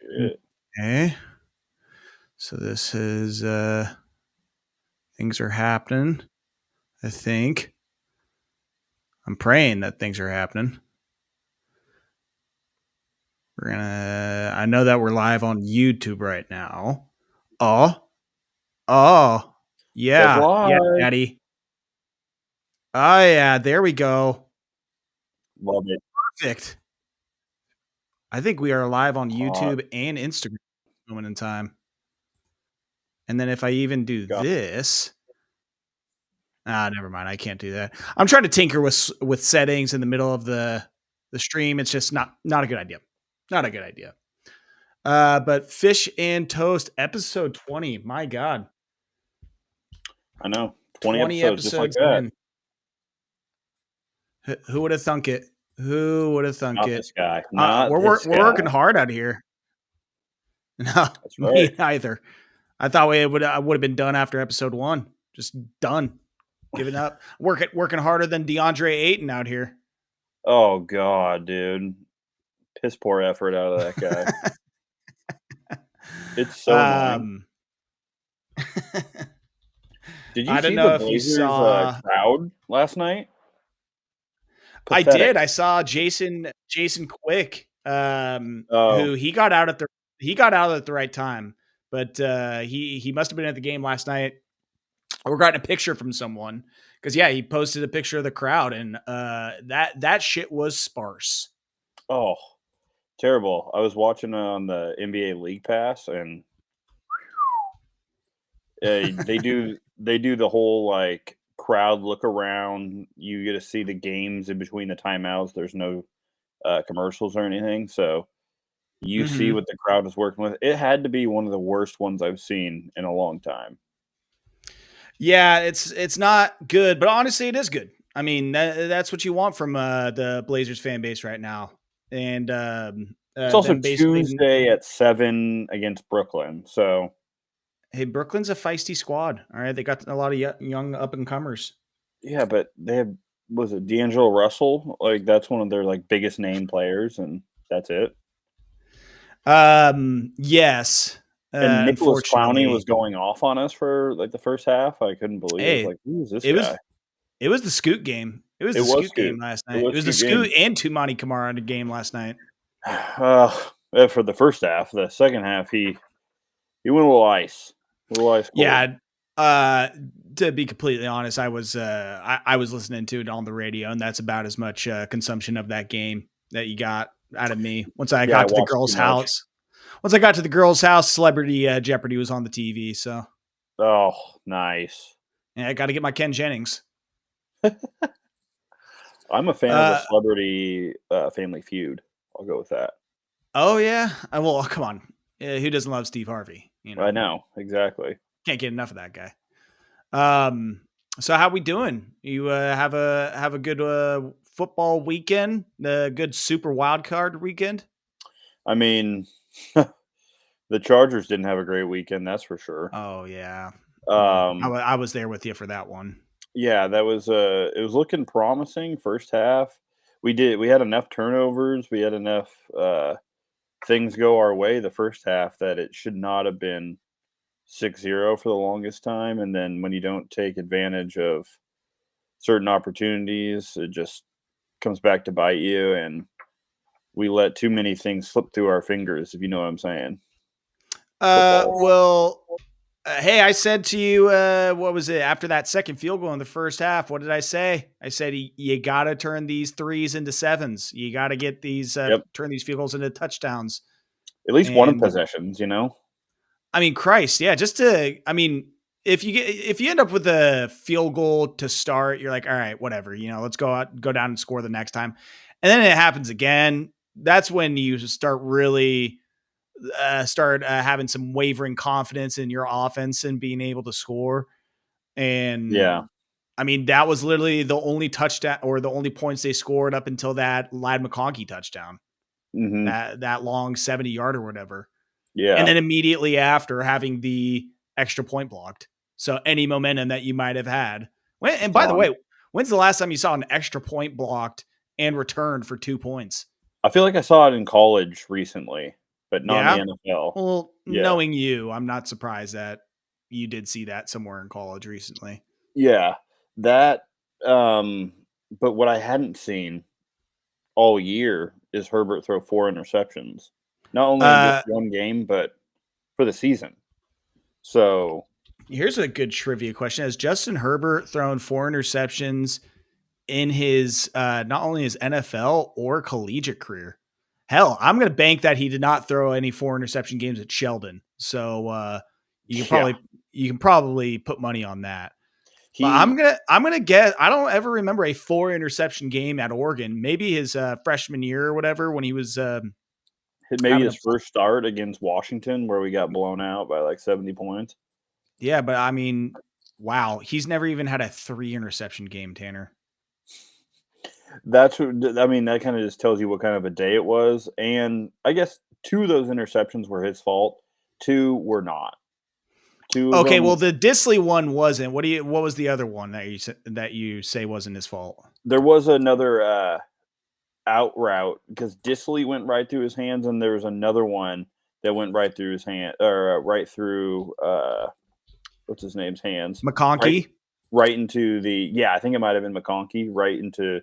shit. Okay. So this is things are happening. I think. I'm praying that things are happening. I know that we're live on YouTube right now. Oh, Says yeah, live. Daddy. Oh yeah, there we go. Love it. Perfect. I think we are live on Hot. YouTube and Instagram at this moment in time. And then if I even do this, never mind. I can't do that. I'm trying to tinker with settings in the middle of the stream. It's just not a good idea. Not a good idea. But Fish and Toast episode 20. My God. I know. 20 episodes just like that. Who would have thunk it? Who would have thunk Not it? this guy. We're working hard out here. No, That's right. me neither. I thought I would have been done after episode 1. Just done. Giving up. Working harder than DeAndre Ayton out here. Oh God, dude. Piss poor effort out of that guy. It's so annoying. Did you see the Blazers crowd last night? Pathetic. I did. I saw Jason Quick, who he got out at the right time, but he must have been at the game last night or gotten a picture from someone because he posted a picture of the crowd and that shit was sparse. Oh, terrible! I was watching on the NBA League Pass and they do the whole like crowd look around. You get to see the games in between the timeouts. There's no commercials or anything, so you see what the crowd is working with. It had to be one of the worst ones I've seen in a long time. Yeah, it's not good, but honestly, it is good. I mean, that's what you want from the Blazers fan base right now. And it's also Tuesday at 7 against Brooklyn, so. Hey, Brooklyn's a feisty squad. All right, they got a lot of young up and comers. Yeah, but they have D'Angelo Russell? Like that's one of their like biggest name players, and that's it. Yes. And Nicholas Clowney was going off on us for like the first half. I couldn't believe it. Like, who is this guy? It was the Scoot game. It was the Scoot game last night. It was the Scoot and Tumani Kamara in the game last night. For the first half, the second half, he went a little ice. Yeah. To be completely honest, I was listening to it on the radio, and that's about as much consumption of that game that you got out of me. Once I got to the girls' house. Once I got to the girls' house, Celebrity Jeopardy was on the TV. So, oh, nice. Yeah, I got to get my Ken Jennings. I'm a fan of the Celebrity Family Feud. I'll go with that. Oh yeah, well, come on. Who doesn't love Steve Harvey? You know? I know exactly. Can't get enough of that guy. So how we doing? You have a good football weekend? A good super wild card weekend? I mean, the Chargers didn't have a great weekend, that's for sure. Oh yeah. I was there with you for that one. Yeah, that was it was looking promising first half. We had enough turnovers, we had enough things go our way the first half that it should not have been 6-0 for the longest time. And then when you don't take advantage of certain opportunities, it just comes back to bite you. And we let too many things slip through our fingers, if you know what I'm saying. Hey, I said to you, what was it? After that second field goal in the first half, what did I say? I said, you got to turn these 3s into 7s. You got to get these, turn these field goals into touchdowns. At least one of possessions, you know? I mean, Christ, yeah. If you end up with a field goal to start, you're like, all right, whatever, let's go down and score the next time. And then it happens again. That's when you start really having some wavering confidence in your offense and being able to score. And yeah, I mean, that was literally the only touchdown or the only points they scored up until that Ladd McConkey touchdown, that long 70-yard or whatever. Yeah. And then immediately after having the extra point blocked. So any momentum that you might have had. And by the way, when's the last time you saw an extra point blocked and returned for 2 points? I feel like I saw it in college recently. but not in the Yeah. NFL. Well, Yeah. knowing you, I'm not surprised that you did see that somewhere in college recently. Yeah. That, but what I hadn't seen all year is Herbert throw 4 interceptions. Not only in just Uh, one game, but for the season. So, Here's a good trivia question. Has Justin Herbert thrown 4 interceptions in his not only his NFL or collegiate career? Hell, I'm going to bank that he did not throw any 4 interception games at Sheldon. So you can yeah, probably put money on that. But he I'm gonna guess. I don't ever remember a 4 interception game at Oregon. Maybe his freshman year or whatever when he was hit maybe having a his first start against Washington where we got blown out by like 70 points. yeah. But I mean, wow, he's never even had a 3 interception game, Tanner. That's what I mean, that kinda just tells you what kind of a day it was, and I guess 2 of those interceptions were his fault, 2 were not. 2 of Okay, well them the Disley one wasn't. What was the other one that you say wasn't his fault? there was another, out route because Disley went right through his hands, and there was another one that went right through his hand or, right through, what's his name's hands, right McConkey. right into the yeah, I think it might have been McConkey, right into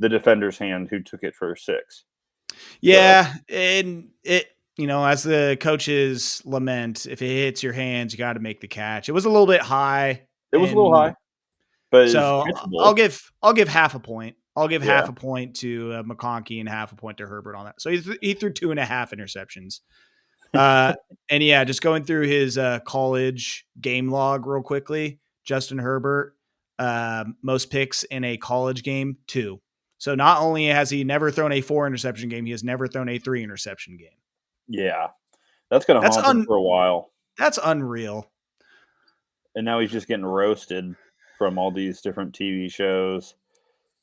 the defender's hand who took it for 6. So, Yeah, and it as the coaches lament, if it hits your hands, you got to make the catch. It was a little bit high, it was a little and high, but it's so catchable. I'll give half a point. I'll give half Yeah. a point to McConkey and half a point to Herbert on that. So he threw 2.5 interceptions. Uh, and yeah, just going through his college game log real quickly. Justin Herbert, most picks in a college game, 2. So not only has he never thrown a 4 interception game, he has never thrown a 3 interception game. Yeah. That's gonna That's haunt him for a while, that's unreal. and now he's just getting roasted from all these different TV shows.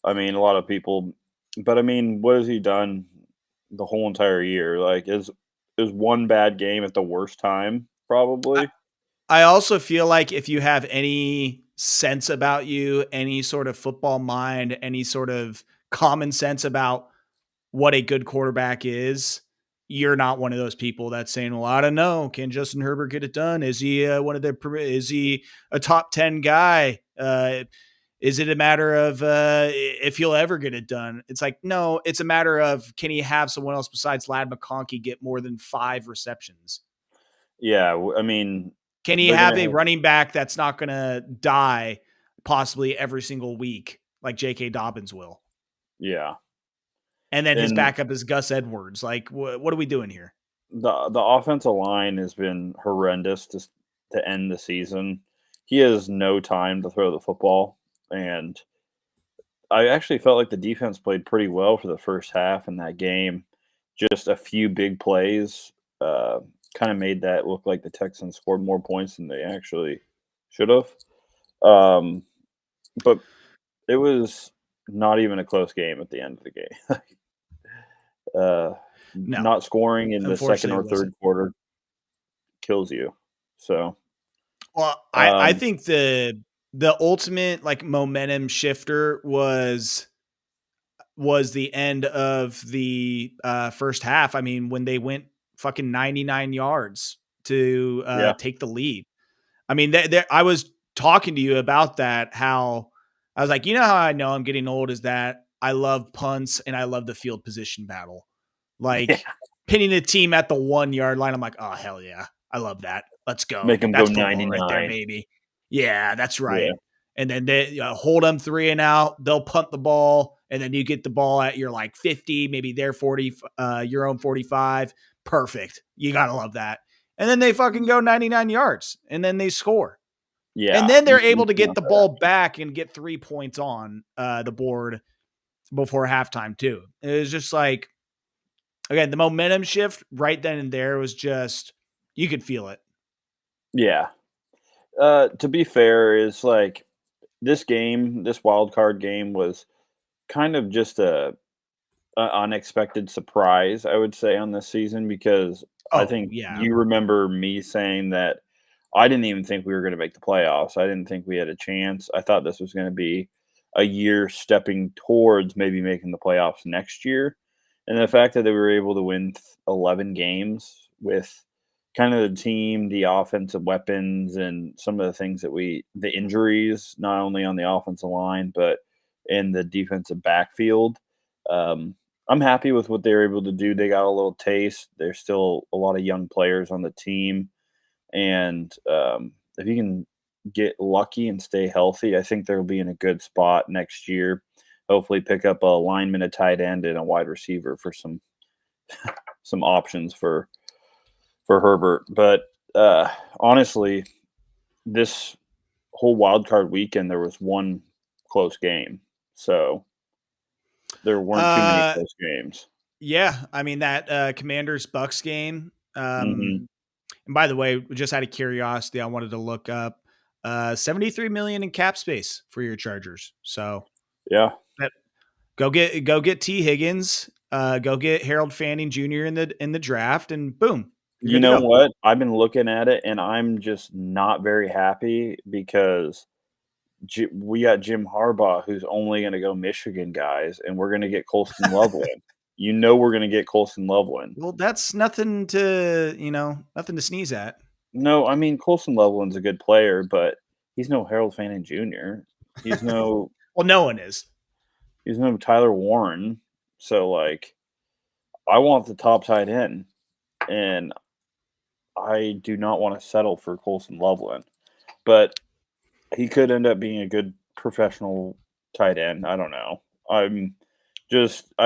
I mean, a lot of people but, I mean, what has he done the whole entire year? Like, is one bad game at the worst time? I, Probably. I also feel like if you have any sense about you, any sort of football mind, any sort of common sense about what a good quarterback is, you're not one of those people that's saying, "Well, I don't know, can Justin Herbert get it done? Is he is he a top 10 guy? Is it a matter of if he'll ever get it done?" It's like, no, it's a matter of can he have someone else besides Lad McConkey get more than 5 receptions? Yeah, I mean, Can he they're have gonna a have running back that's not going to die possibly every single week like J.K. Dobbins will? yeah, And then his and backup is Gus Edwards. Like, what are we doing here? the offensive line has been horrendous to end the season. He has no time to throw the football, and I actually felt like the defense played pretty well for the first half in that game. Just a few big plays kind of made that look like the Texans scored more points than they actually should have. Um, but it was not even a close game at the end of the game. uh, No, not scoring in the second unfortunately, or it wasn't. third quarter kills you. So, Well, I um, think the ultimate like momentum shifter was the end of the first half. I mean, when they went fucking 99 yards to yeah, take the lead. I mean, I was talking to you about that. How I was like, how I know I'm getting old is that I love punts and I love the field position battle. yeah, Like pinning a team at the 1 yard line. I'm like, oh hell yeah, I love that. Let's go. make them go That's football right there, 99. baby. Yeah, that's Yeah, right. And then they hold them 3 and out. They'll punt the ball, and then you get the ball at your like 50, maybe their 40, your own 45. Perfect. You gotta love that. And then they fucking go 99 yards, and then they score. And yeah, then they're you able to get want the that. ball back and get 3 points on the board before halftime, too. It was just like, again, the momentum shift right then and there was just, you could feel it. Yeah. To be fair, is like this wild card game was kind of just a unexpected surprise, I would say, on this season because I Oh, think yeah. you remember me saying that I didn't even think we were going to make the playoffs. I didn't think we had a chance. I thought this was going to be a year stepping towards maybe making the playoffs next year. And the fact that they were able to win 11 games with kind of the team, the offensive weapons, and some of the things that the injuries, not only on the offensive line, but in the defensive backfield. Um, I'm happy with what they were able to do. They got a little taste. There's still a lot of young players on the team. And if you can get lucky and stay healthy, I think they'll be in a good spot next year. Hopefully, pick up a lineman, a tight end, and a wide receiver for some options for Herbert. But honestly, this whole wild card weekend, there was one close game, so there weren't too many Uh, close games. yeah, I mean that Commanders Bucks game. Hmm. And by the way, just out of curiosity, I wanted to look up 73 million in cap space for your Chargers. So Yeah, that, go get T Higgins, go get Harold Fanning Jr. in the draft, and boom, you're you good to know go. what? I've been looking at it, and I'm just not very happy because we got Jim Harbaugh, who's only going to go Michigan guys, and we're going to get Colston Loveland. We're going to get Colston Loveland. Well, that's nothing to sneeze at. No, I mean Colston Loveland's a good player, but he's no Harold Fanning Jr. He's no Well, no one is. he's no Tyler Warren. So like, I want the top tight end, and I do not want to settle for Colston Loveland. But he could end up being a good professional tight end. I don't know. I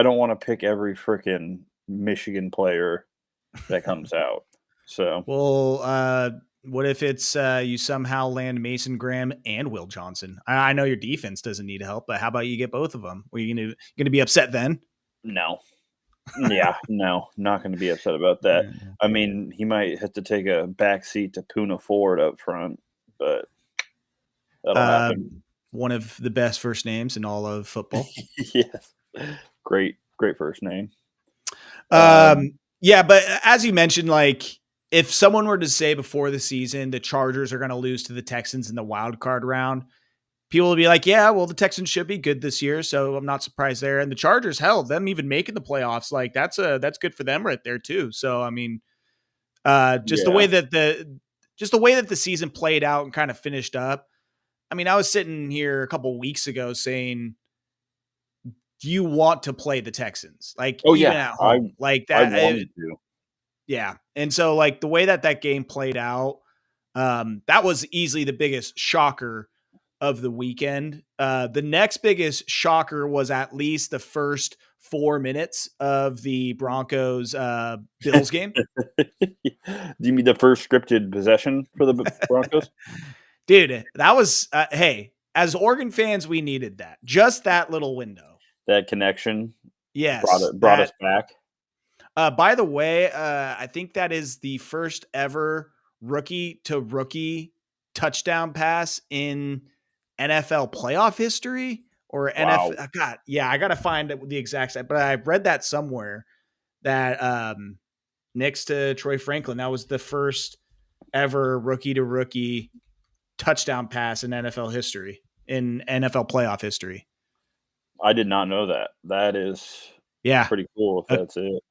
don't want to pick every freaking Michigan player that comes out. So Well, what if it's you somehow land Mason Graham and Will Johnson? I know your defense doesn't need help, but how about you get both of them? Are you gonna be upset then? no. Yeah, no, not going to be upset about that. Yeah. I mean, he might have to take a back seat to Puna Ford up front, but that'll happen. One of the best first names in all of football. Yes. Great first name. Um, Yeah, but as you mentioned, like if someone were to say before the season the Chargers are going to lose to the Texans in the wild card round, people will be like, yeah, well, the Texans should be good this year, so I'm not surprised there. And the Chargers, hell, them even making the playoffs, like that's good for them right there too. So I mean, just the way yeah. that the season played out and kind of finished up. I mean, I was sitting here a couple weeks ago saying, do you want to play the Texans? Like Oh, even yeah. at I home, like I that. wanted to. Yeah. And so like the way that game played out, that was easily the biggest shocker of the weekend. The next biggest shocker was at least the first 4 minutes of the Broncos Bills game. Do you mean the first scripted possession for the Broncos? Dude, that was hey, as Oregon fans, we needed that. Just that little window. That connection Yes. brought us back. By the way, I think that is the first ever rookie to rookie touchdown pass in NFL playoff history or Wow. NFL. God, yeah, I got to find the exact site, but I read that somewhere that next to Troy Franklin, that was the first ever rookie to rookie touchdown pass in NFL history, in NFL playoff history. I did not know that. That is Yeah. pretty cool if that's it.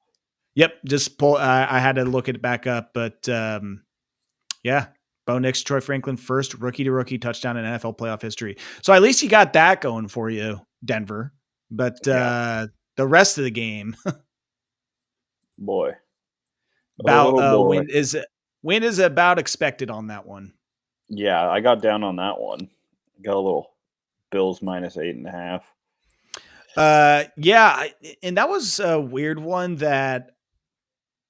Yep. Just pull. I had to look it back up, but yeah. Bo Nix, Troy Franklin, first rookie to rookie touchdown in NFL playoff history. So at least you got that going for you, Denver. But Yeah. the rest of the game, Boy. about Oh, boy. win is about expected on that one. Yeah, I got down on that one. Got a little Bills minus 8.5. Yeah, and that was a weird one that,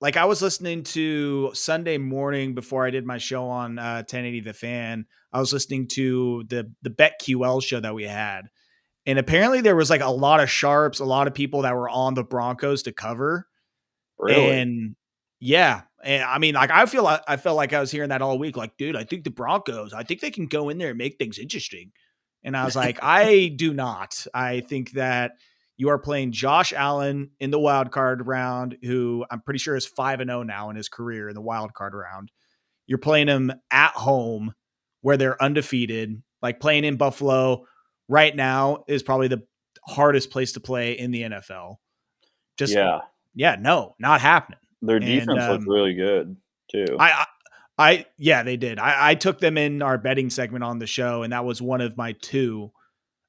like, I was listening to Sunday morning before I did my show on 1080 The Fan. I was listening to the BetQL show that we had, and apparently there was like a lot of sharps, a lot of people that were on the Broncos to cover, Really? and yeah, and I mean, like I felt like I was hearing that all week. Like, dude, I think the Broncos, I think they can go in there and make things interesting. And I was like, I do not. I think that you are playing Josh Allen in the wild card round, who I'm pretty sure is 5-0 now in his career in the wild card round. You're playing him at home where they're undefeated. Like playing in Buffalo right now is probably the hardest place to play in the NFL. Just Yeah. yeah, no, not happening. Their And defense looked really good too. yeah, they did. I took them in our betting segment on the show, and that was one of my two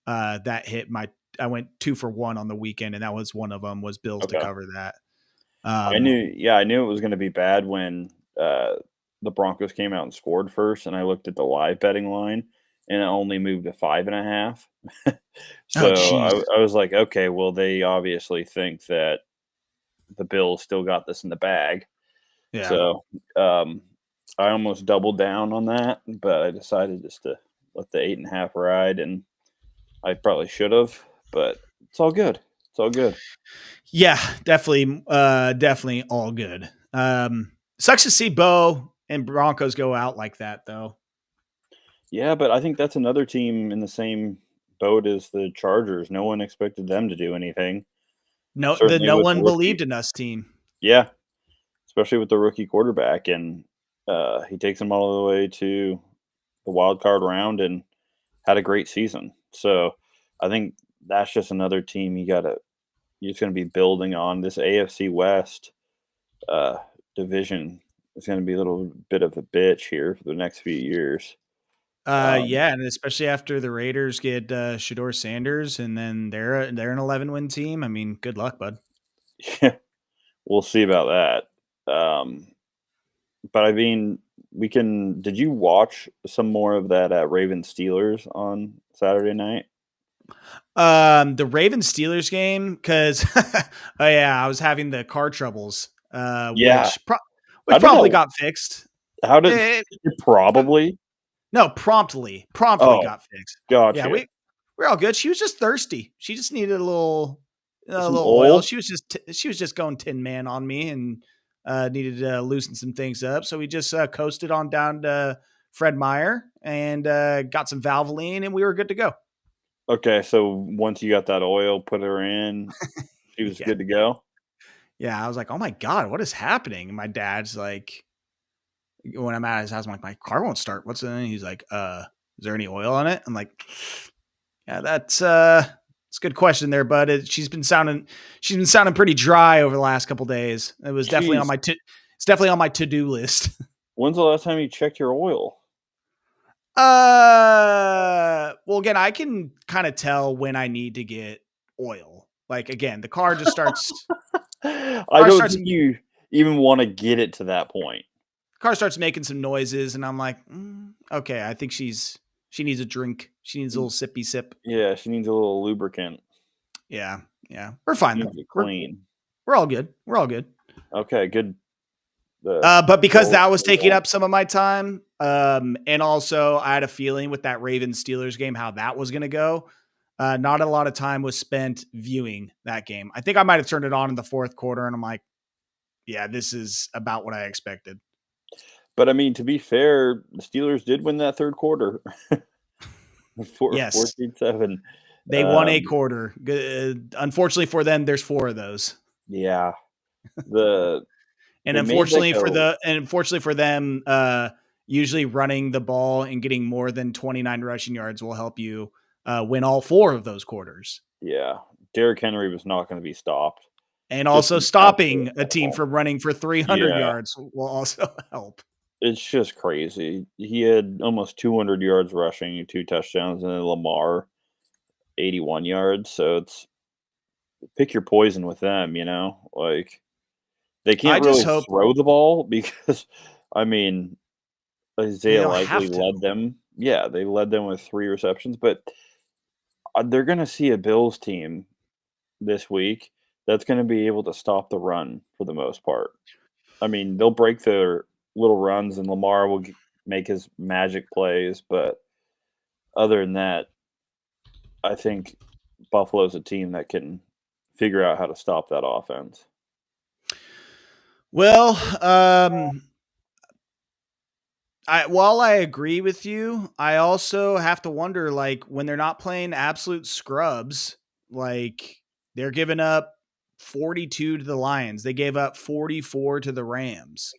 that hit my. I went 2 for 1 on the weekend, and that was one of them was Bills to Okay. cover that. I knew it was gonna be bad when, the Broncos came out and scored first, and I looked at the live betting line, and it only moved to 5.5. Oh, So, jeez. I was like, "Okay, well, they obviously think that the Bills still got this in the bag." Yeah. So, um, I almost doubled down on that, but I decided just to let the 8.5 ride, and I probably should have, but it's all good. It's all good. Yeah, definitely all good. Sucks to see Bo and Broncos go out like that, though. Yeah, but I think that's another team in the same boat as the Chargers. No one expected them to do anything. Certainly No with the one rookie. believed in us team. Yeah, especially with the rookie quarterback, and he takes them all the way to the wild card round and had a great season. So I think that's just another team you're just going to be building on. This AFC West uh, division is going to be a little bit of a bitch here for the next few years. Um, Yeah, and especially after the Raiders get Shador Sanders, and then they're an 11-win team. I mean, good luck, bud. yeah, we'll see about that. But I mean, we can. Did you watch some more of that Ravens Steelers on Saturday night? The Ravens Steelers game because oh yeah, I was having the car troubles, Yeah. How which did probably that? got fixed. How did Eh, but probably? no, promptly Oh, got fixed. Yeah, gotcha. we're all good. She was just thirsty. She just needed a Some little oil. oil. She was just going Tin Man on me and needed to loosen some things up. So we just coasted on down to Fred Meyer and got some Valvoline, and we were good to go. Okay, so once you got that oil, put her in, she was Yeah. good to go. Yeah, I was like, "Oh my god, what is happening?" And my dad's like, when I'm at his house, I'm like, "My car won't start. What's in it?" He's like, is there any oil on it?" I'm like, "Yeah, it's a good question there, bud. She's been sounding pretty dry over the last couple days. It was definitely on Jeez, my it's definitely on my to-do list." when's the last time you checked your oil? Well, again, I can kind of tell when I need to get oil. Like again, I car don't starts think you even wanna get it to that point. car starts making some noises, and I'm like, okay, I think she needs a drink. She needs a Mm, little sippy sip. yeah, she needs a little lubricant. Yeah, yeah, we're She fine though. needs it clean. We're all good. We're all good. Okay, good. The But because goal that was for taking that. up some of my time, and also I had a feeling with that Ravens Steelers game how that was going to go. Not a lot of time was spent viewing that game. I think I might have turned it on in the fourth quarter, and I'm like, yeah, this is about what I expected. But I mean, to be fair, the Steelers did win that 3rd quarter. Yes, 14-7. they won a Um, quarter. Unfortunately for them, there's 4 of those. yeah, the And they made like a unfortunately for them, usually running the ball and getting more than 29 rushing yards will help you win all 4 of those quarters. yeah, Derrick Henry was not gonna be stopped. And Just also an absolute stopping a team animal. from running for 300 Yeah, yards will also help. it's just crazy. He had almost 200 yards rushing, 2 touchdowns, and then Lamar 81 yards, so it's pick your poison with them, you know? Like, they I can't just really hope throw the ball because, I mean, they Isaiah don't Likely have to. led them. Yeah, they led them with 3 receptions, but, they're gonna see a Bills team this week that's gonna be able to stop the run for the most part. I mean, they'll break their little runs, and Lamar will make his magic plays, but other than that, I think Buffalo's a team that can figure out how to stop that offense. Well, while I agree with you, I also have to wonder, like, when they're not playing absolute scrubs, like they're giving up 42 to the Lions. They gave up 44 to the Rams.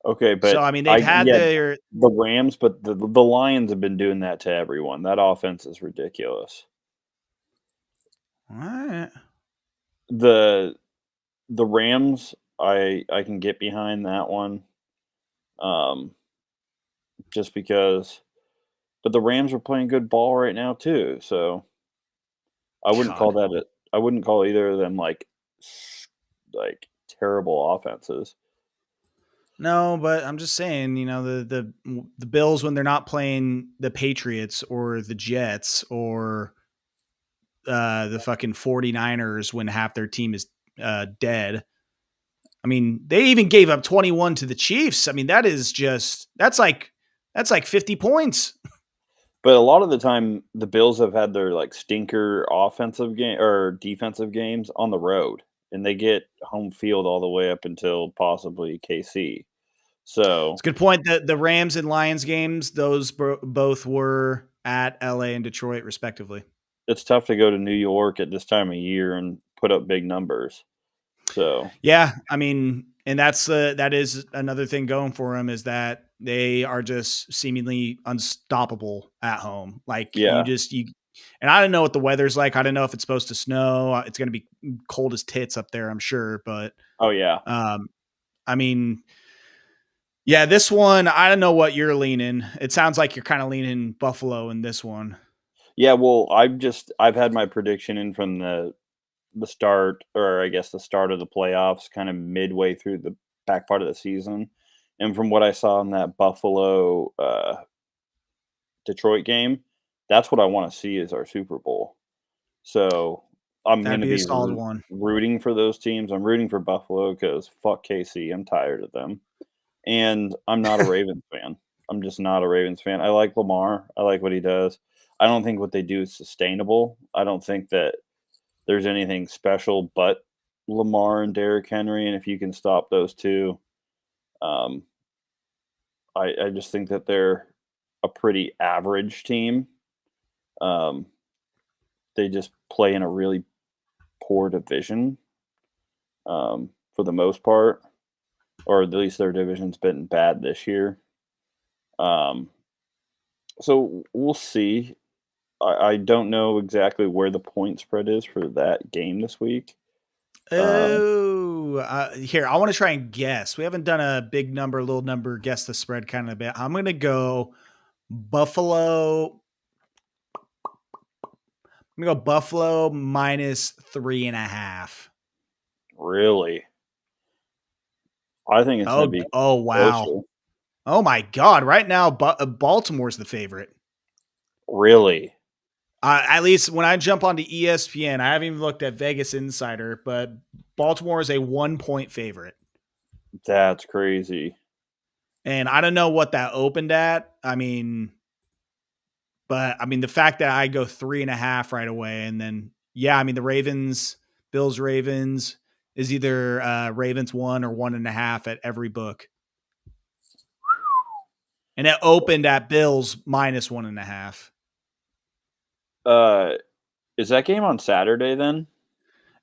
Okay, So but I mean, they've I had yeah, their the Rams, but the Lions have been doing that to everyone. That offense is ridiculous. all right. The The Rams, I can get behind that one, um, just because but the Rams are playing good ball right now too, so I wouldn't call God. that a I wouldn't call either of them, like, terrible offenses. No, but I'm just saying, the Bills when they're not playing the Patriots or the Jets or the fucking 49ers when half their team is dead. I mean, they even gave up 21 to the Chiefs. I mean, that's like 50 points. But a lot of the time, the Bills have had their, like, stinker offensive game or defensive games on the road, and they get home field all the way up until possibly KC. It's So, a good point. The Rams and Lions games, those both were at LA and Detroit, respectively. it's tough to go to New York at this time of year and put up big numbers. So, Yeah, I mean, and that is another thing going for them is that they are just seemingly unstoppable at home. Like yeah. and I don't know what the weather's like. I don't know if it's supposed to snow. It's going to be cold as tits up there, I'm sure. But Oh, yeah. um, I mean, yeah, this one I don't know what you're leaning. It sounds like you're kind of leaning Buffalo in this one. Yeah, well, I've had my prediction in from the start, or I guess the start of the playoffs, kind of midway through the back part of the season, and from what I saw in that Buffalo, Detroit game, that's what I wanna see is our Super Bowl. So, I'm That'd gonna be a be solid one. rooting for those teams. I'm rooting for Buffalo because fuck KC, I'm tired of them, and I'm not a Ravens fan. I'm just not a Ravens fan. I like Lamar. I like what he does. I don't think what they do is sustainable. I don't think that there's anything special but Lamar and Derrick Henry, and if you can stop those 2, um, I just think that they're a pretty average team. Um, they just play in a really poor division, for the most part, or at least their division's been bad this year. Um, so we'll see. I don't know exactly where the point spread is for that game this week. Um, Oh, here, I want to try and guess. We haven't done a big number, little number, guess the spread kind of bit. I'm going to go Buffalo. I'm going to go Buffalo minus 3.5. really, I think it's gonna Oh, be oh, wow. closer. Oh my God. Right now, Baltimore's the favorite. Really? At least when I jump onto ESPN, I haven't even looked at Vegas Insider, but Baltimore is a 1 point favorite. That's crazy. And I don't know what that opened at. But the fact that I go 3.5 right away, and then yeah, the Bills Ravens is either Ravens 1 or 1.5 at every book, and it opened at Bills minus 1.5. Uh, is that game on Saturday then?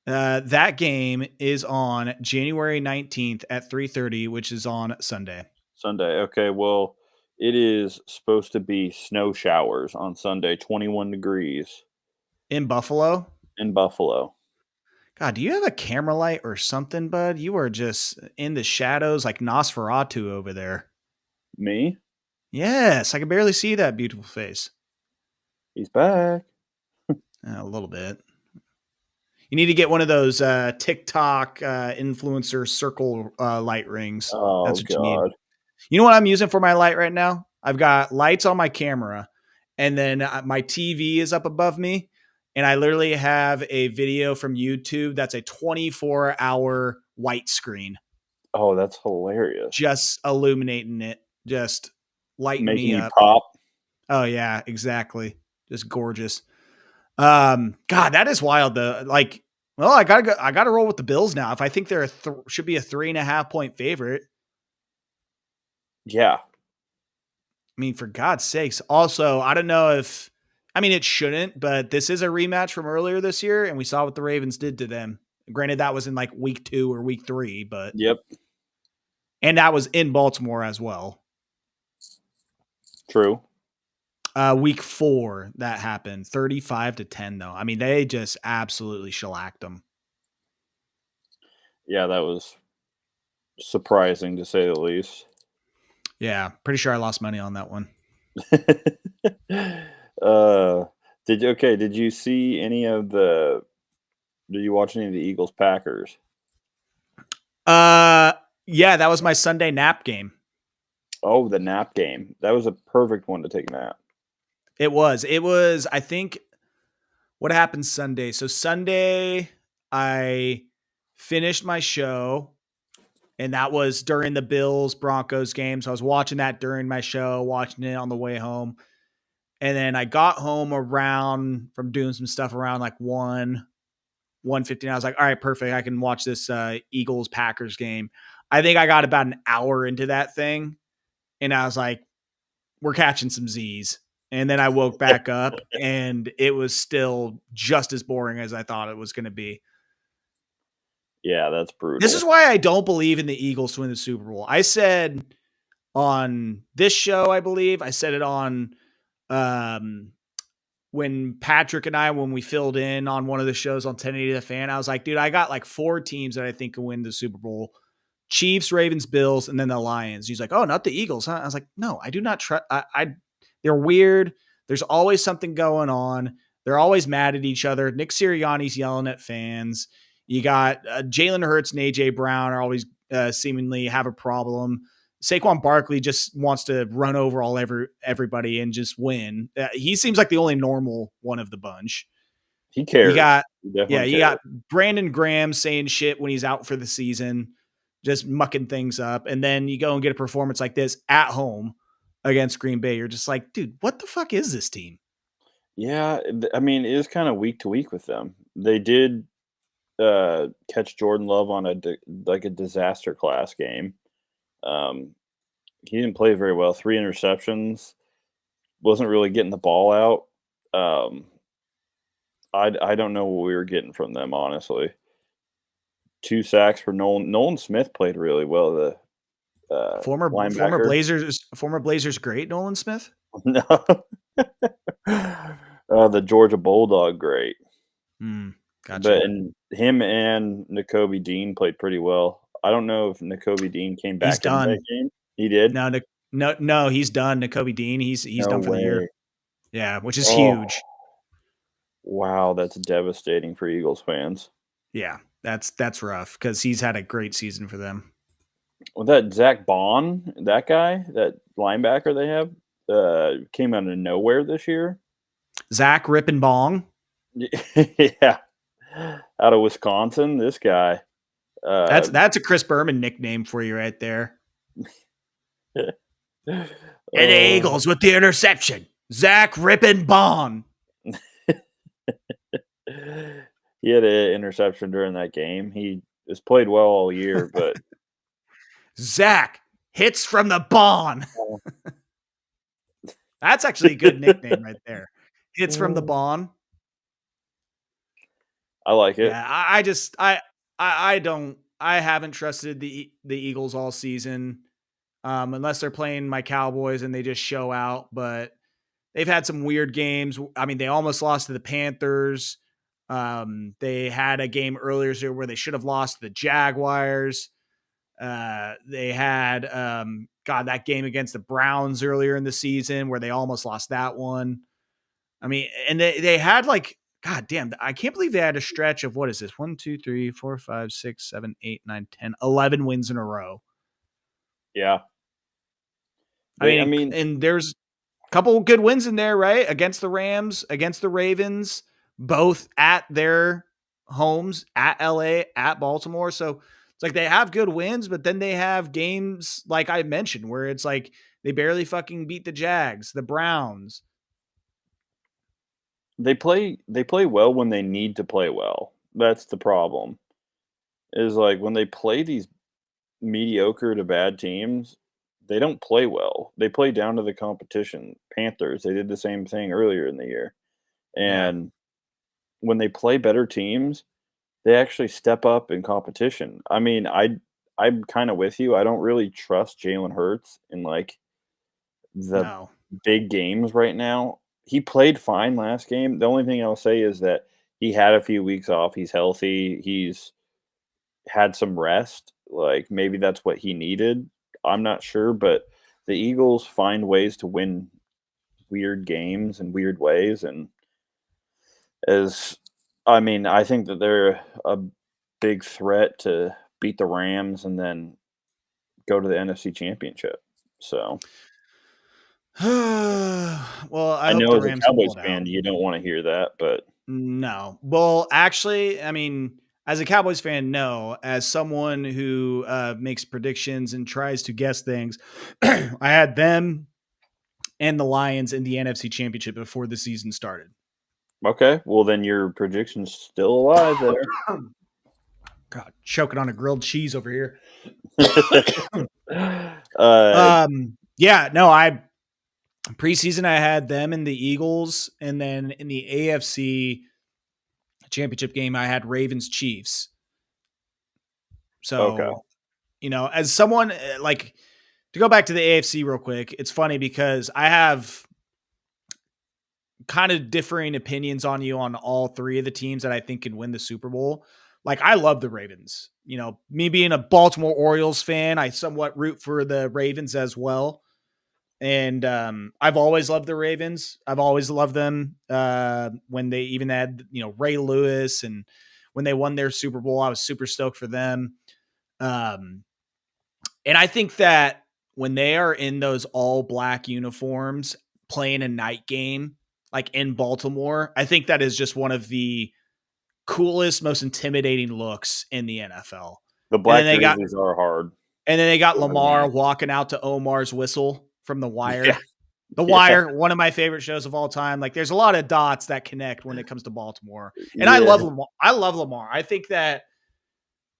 That game is on January 19th at 3:30, which is on Sunday Sunday. Okay, well, it is supposed to be snow showers on Sunday, 21 degrees in Buffalo. in Buffalo. God, do you have a camera light or something, bud? You are just in the shadows like Nosferatu over there. Me? Yes, I can barely see that beautiful face. He's back. A little bit. You need to get one of those TikTok influencer circle light rings. Oh That's what you need. god. You know what I'm using for my light right now? I've got lights on my camera, and then my TV is up above me, and I literally have a video from YouTube that's a 24-hour white screen, Oh, that's hilarious. just illuminating it, just lighting Making me you up. pop. Oh yeah, exactly. Just gorgeous. God, that is wild though. Like, well, I gotta roll with the Bills now. If I think they're should be a 3.5 point favorite. Yeah. For God's sakes. Also, I don't know if it shouldn't, but this is a rematch from earlier this year, and we saw what the Ravens did to them. Granted, that was in like week 2 or week 3, Yep. and that was in Baltimore as well. True. Week 4 that happened, 35-10 though. They just absolutely shellacked them. Yeah, that was surprising to say the least. Yeah, pretty sure I lost money on that one. uh, did you see any of the did you watch any of the Eagles Packers? Uh, yeah, that was my Sunday nap game. Oh, the nap game. That was a perfect one to take a nap. It was. It was. I think what happened Sunday. So Sunday, I finished my show, and that was during the Bills Broncos game. So I was watching that during my show, watching it on the way home. And then I got home around from doing some stuff around like 1:15. I was like, all right, perfect. I can watch this Eagles Packers game. I think I got about an hour into that thing, and I was like, we're catching some Z's. And then I woke back up, and it was still just as boring as I thought it was going to be. Yeah, that's This is brutal. why I don't believe in the Eagles to win the Super Bowl. I said on this show, I believe, I said it on um, when Patrick and I, when we filled in on one of the shows on 1080 The Fan, I was like, dude, I got like 4 teams that I think can win the Super Bowl: Chiefs, Ravens, Bills, and then the Lions. He's like, oh, not the Eagles, huh? I was like, no, I do not trust. They're weird. There's always something going on. They're always mad at each other. Nick Sirianni's yelling at fans. You got Jalen Hurts and AJ Brown are always seemingly have a problem. Saquon Barkley just wants to run over everybody and just win. He seems like the only normal one of the bunch. He You cares. got, He yeah, definitely you cares. got Brandon Graham saying shit when he's out for the season, just mucking things up. And then you go and get a performance like this at home against Green Bay. You're just like, dude, what the fuck is this team? Yeah, I mean, it is kind of week to week with them. They did catch Jordan Love on like a disaster class game. Um, he didn't play very well. 3 interceptions. Wasn't really getting the ball out. Um, I don't know what we were getting from them, honestly. 2 sacks for Nolan. Nolan Smith played really well. The Former linebacker. Blazers great Nolan Smith. No, the Georgia Bulldog, great. Gotcha. But and him and N'Kobe Dean played pretty well. I don't know if N'Kobe Dean came He's back into that done. game. He did? No, he's done. N'Kobe Dean, he's No done for the year. way. Yeah, which is Oh, huge. wow, that's devastating for Eagles fans. Yeah, that's rough because he's had a great season for them. Well, that Zach Bond, that guy, that linebacker they have, came out of nowhere this year. Zach Rippin' Bong. Yeah. Out of Wisconsin, this guy. That's a Chris Berman nickname for you right there. And the uh, Eagles with the interception. Zach Rippin' Bong. he had an interception during that game. He has played well all year, but Zach hits from the Bon. That's actually a good nickname right there. Hits from the Bon. I like it. Yeah, I haven't trusted the Eagles all season, unless they're playing my Cowboys and they just show out. But they've had some weird games. I mean, they almost lost to the Panthers. They had a game earlier this year where they should have lost to the Jaguars. They had that game against the Browns earlier in the season where they almost lost that one. I mean, and they had like, God damn, I can't believe they had a stretch of what is this? 1, 2, 3, 4, 5, 6, 7, 8, 9, 10, 11 wins in a row. Yeah. I mean, and there's a couple good wins in there, right? Against the Rams, against the Ravens, both at their homes, at LA, at Baltimore. So it's like they have good wins, but then they have games like I mentioned where it's like they barely fucking beat the Jags, the Browns. They play well when they need to play well. That's the problem. Is like when they play these mediocre to bad teams, they don't play well. They play down to the competition. Panthers, they did the same thing earlier in the year. Yeah. And when they play better teams, they actually step up in competition. I mean, I'm kind of with you. I don't really trust Jalen Hurts in like the No. big games right now. He played fine last game. The only thing I'll say is that he had a few weeks off. He's healthy. He's had some rest. Like maybe that's what he needed. I'm not sure, but the Eagles find ways to win weird games in weird ways, and as I mean, I think that they're a big threat to beat the Rams and then go to the NFC Championship. So Well, I I hope know the as a Rams pull Cowboys it out. fan, you don't want to hear that, but No. Well, actually, I mean, as a Cowboys fan, no. As someone who makes predictions and tries to guess things, I had them and the Lions in the NFC Championship before the season started. okay. Well, then your prediction's still alive there. God, choking on a grilled cheese over here. uh, Yeah, no, I preseason I had them and the Eagles, and then in the AFC Championship game I had Ravens Chiefs. okay. So, as someone like to go back to the AFC real quick, it's funny because I have kind of differing opinions on you on all three of the teams that I think can win the Super Bowl. Like, I love the Ravens. Me being a Baltimore Orioles fan, I somewhat root for the Ravens as well. And I've always loved the Ravens. I've always loved them when they even had, Ray Lewis, and when they won their Super Bowl, I was super stoked for them. Um, and I think that when they are in those all black uniforms playing a night game, like in Baltimore, I think that is just one of the coolest, most intimidating looks in the NFL. The And then black they got jerseys are hard. Lamar walking out to Omar's whistle from The Yeah, Wire. The yeah, Wire, one of my favorite shows of all time. Like, there's a lot of dots that connect when it comes to Baltimore. And I yeah. love Lamar. I think that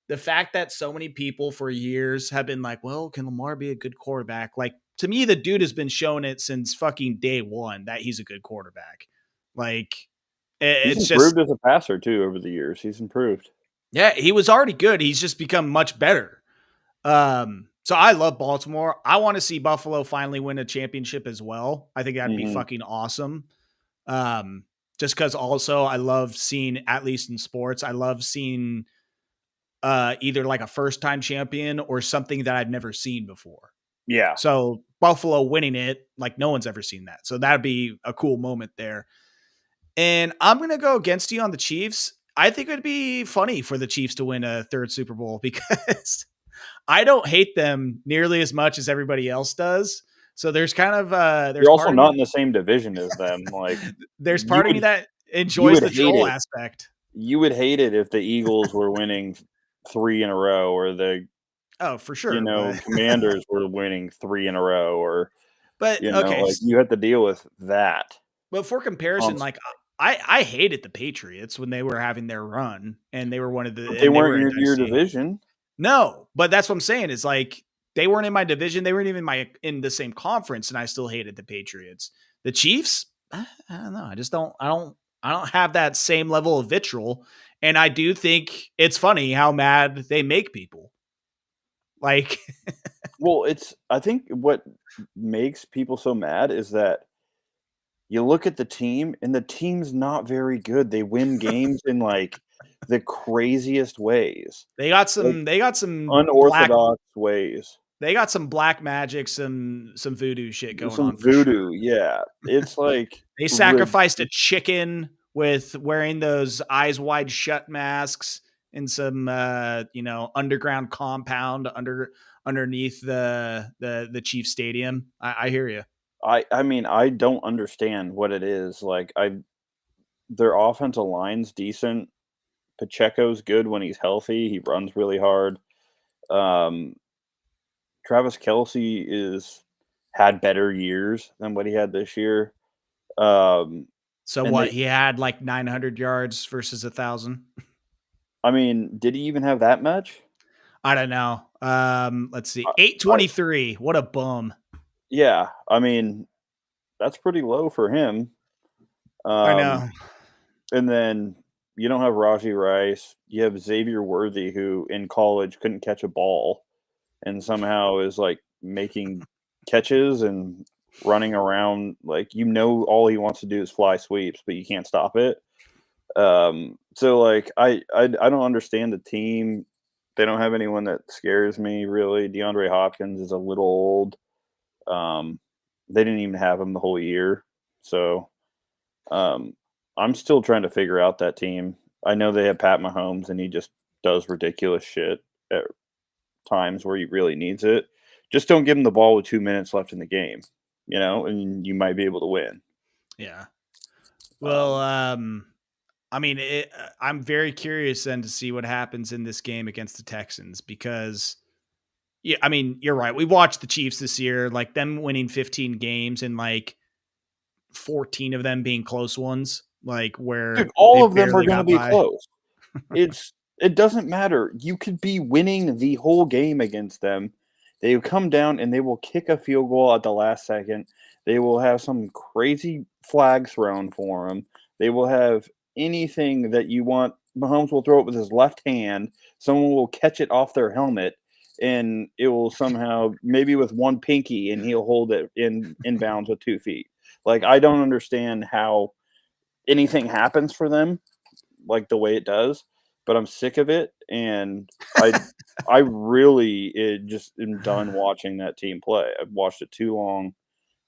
the fact that so many people for years have been like, well, can Lamar be a good quarterback? Like, to me, the dude has been showing it since fucking day one that he's a good quarterback. Like, He's it's just, improved as a passer too over the years. He's improved. yeah, he was already good. He's just become much better. So I love Baltimore. I want to see Buffalo finally win a championship as well. I think that'd be Hmm. fucking awesome. Just because also I love seeing, at least in sports, I love seeing either like a first time champion or something that I've never seen before. Yeah. So Buffalo winning it, like no one's ever seen that. So that'd be a cool moment there. And I'm going to go against you on the Chiefs. I think it'd be funny for the Chiefs to win a third Super Bowl because I don't hate them nearly as much as everybody else does. So there's kind of there's You're also part of me not in the same division as them. Like there's you part of me would that you enjoys would the hate troll it. aspect. You would hate it if the Eagles were winning 3 in a row, or the Oh, for sure, but Commanders were winning 3 in a row, or okay, like you have to deal with that. but for comparison, like I hated the Patriots when they were having their run and they were But they and they weren't were a your dynasty. division. No, but that's what I'm saying. Is like they weren't in my division. They weren't even in the same conference, and I still hated the Patriots. The Chiefs, I don't know. I just don't. I don't have that same level of vitriol, and I do think it's funny how mad they make people. Like, Well, I think what makes people so mad is that you look at the team and the team's not very good. They win games in like the craziest ways. they got Like some. They got some black. unorthodox ways. They got some black magic, some voodoo shit going Some on for sure. voodoo, yeah. It's like They rid sacrificed a chicken with wearing those eyes wide shut masks in some underground compound underneath the Chief Stadium. I hear you. I mean, I don't understand what it is. Like their offensive line's decent. Pacheco's good when he's healthy. He runs really hard. Um, Travis Kelce is had better years than what he had this year. Um, So and what, he had like 900 yards versus 1,000. I mean, did he even have that much? I don't know. Let's see, I 823. What a bum. yeah, I mean, that's pretty low for him. I Um, know. and then you don't have Raji Rice. You have Xavier Worthy, who in college couldn't catch a ball and somehow is like making catches and running around. Like, all he wants to do is fly sweeps, but you can't stop it. So like I don't understand the team. They don't have anyone that scares me really. DeAndre Hopkins is a little old. Um, they didn't even have him the whole year, so um, I'm still trying to figure out that team. I know they have Pat Mahomes, and he just does ridiculous shit at times where he really needs it. Just don't give him the ball with 2 minutes left in the game, and you might be able to win. Yeah. Well, Um, I mean, I'm very curious then to see what happens in this game against the Texans because, yeah, I mean, you're right. We watched the Chiefs this year, like them winning 15 games and like 14 of them being close ones, like dude, where they all of them are barely going to got be by. close. It doesn't matter. You could be winning the whole game against them. They will come down and they will kick a field goal at the last second. They will have some crazy flag thrown for them. They will have anything that you want. Mahomes will throw it with his left hand. Someone will catch it off their helmet, and it will somehow, maybe with one pinky, and he'll hold it in inbounds with 2 feet. Like, I don't understand how anything happens for them like the way it does, but I'm sick of it, and I really just am done watching that team play. I've watched it too long.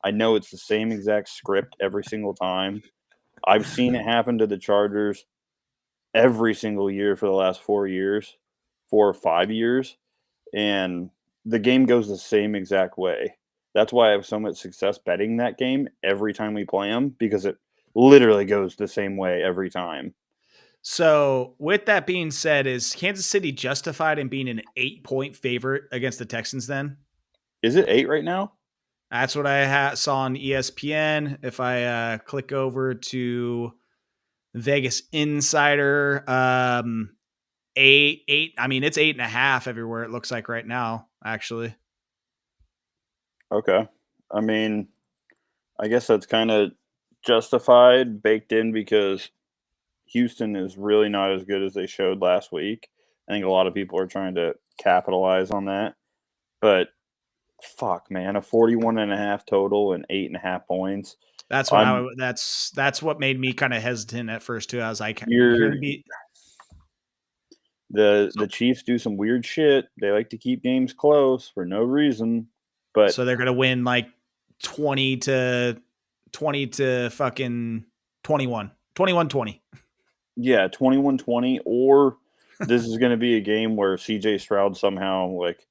I know it's the same exact script every single time. I've seen it happen to the Chargers every single year for the last 4 years, 4 or 5 years, and the game goes the same exact way. That's why I have so much success betting that game every time we play them because it literally goes the same way every time. So, with that being said, is Kansas City justified in being an 8-point favorite against the Texans then? Is it 8 right now? That's what I saw on ESPN. If I click over to Vegas Insider, eight. I mean, it's 8.5 everywhere. It looks like right now, actually. Okay. I mean, I guess that's kind of justified, baked in because Houston is really not as good as they showed last week. I think a lot of people are trying to capitalize on that. But fuck, man, a 41.5 total and 8.5 points. That's what I'm that's what made me kind of hesitant at first too. I was like, you're you're gonna be the Chiefs do some weird shit. They like to keep games close for no reason. But so they're gonna win like 20 to fucking 21-20. yeah, 21-20, or this is going to be a game where CJ Stroud somehow, like,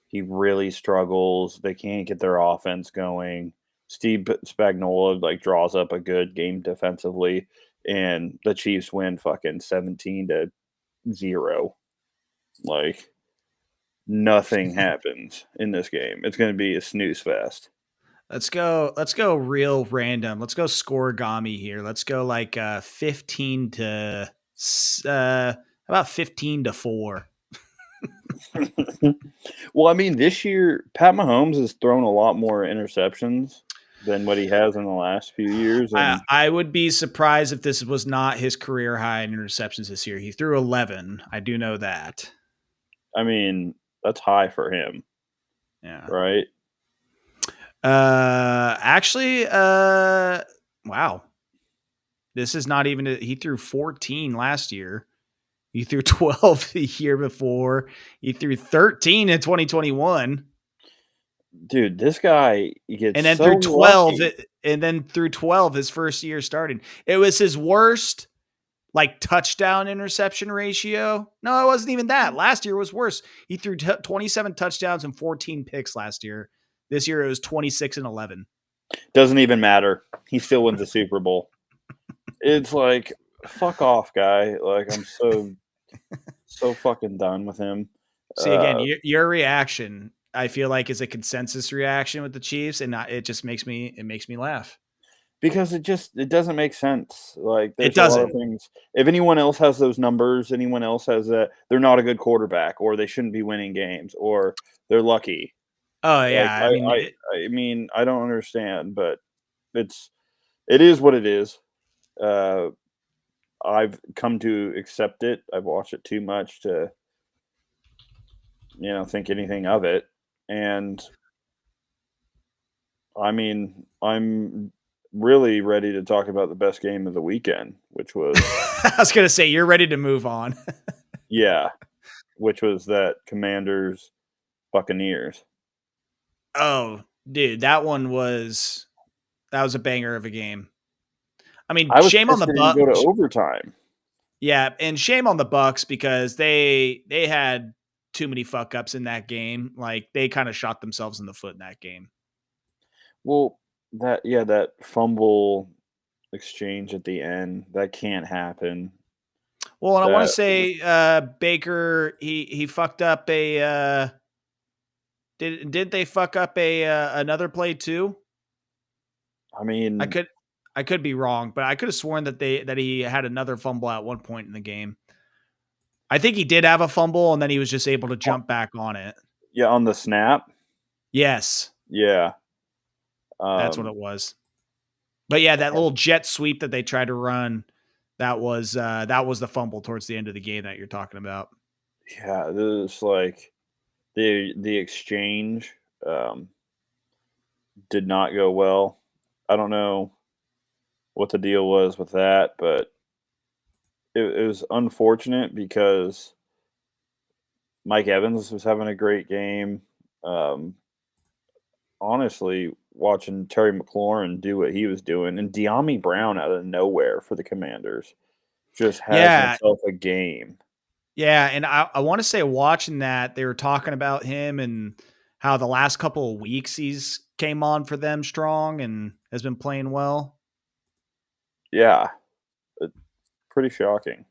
he really struggles. They can't get their offense going. Steve Spagnuolo, like, draws up a good game defensively, and the Chiefs win fucking 17-0. Like, nothing happens in this game. It's going to be a snooze fest. Let's go. Let's go real random. Let's go scoregami here. Let's go like 15 to about 15-4. Well, I mean, this year, Pat Mahomes has thrown a lot more interceptions than what he has in the last few years. And I would be surprised if this was not his career high in interceptions this year. He threw 11. I do know that. I mean, that's high for him, Yeah. right? Actually, wow. This is not even, he threw 14 last year. He threw 12 the year before. He threw 13 in 2021. Dude, this guy gets And then so through 12, lucky. his first year starting. It was his worst like touchdown interception ratio. No, it wasn't even that. Last year was worse. He threw 27 touchdowns and 14 picks last year. This year it was 26 and 11. Doesn't even matter. He still wins the Super Bowl. It's like, fuck off, guy. Like, I'm so fucking done with him. See, again, your reaction, I feel like, is a consensus reaction with the Chiefs, and it just makes me laugh. Because it doesn't make sense. Like, It there's a lot of doesn't. things. If anyone else has those numbers, anyone else has that, they're not a good quarterback, or they shouldn't be winning games, or they're lucky. Oh Like, yeah, I mean, I mean, I don't understand, but it is what it is. Uh, I've come to accept it. I've watched it too much to, think anything of it. And I mean, I'm really ready to talk about the best game of the weekend, which was I was gonna say you're ready to move on. yeah, which was that Commanders Buccaneers. Oh, dude, that was a banger of a game. I mean, I was shame on pissed the they didn't go to Bucks. overtime. Yeah, and shame on the Bucks because they had too many fuck ups in that game. Like they kind of shot themselves in the foot in that game. Well, that fumble exchange at the end, that can't happen. Well, and I want to That say Baker he fucked up a did they fuck up a another play too? I I mean, could I could be wrong, but I could have sworn that he had another fumble at one point in the game. I think he did have a fumble and then he was just able to uh, jump back on it. yeah, on the snap. Yes, Yeah. that's what Um, it was. But yeah, that little jet sweep that they tried to run, that was the fumble towards the end of the game that you're talking about. yeah, this like the exchange um, did not go well. I don't know what the deal was with that, but it was unfortunate because Mike Evans was having a great game. Um, Honestly, watching Terry McLaurin do what he was doing, and De'Ami Brown out of nowhere for the Commanders just has Yeah, himself a game. yeah, and I want to say watching that they were talking about him and how the last couple of weeks he's came on for them strong and has been playing well. Yeah, it's pretty shocking.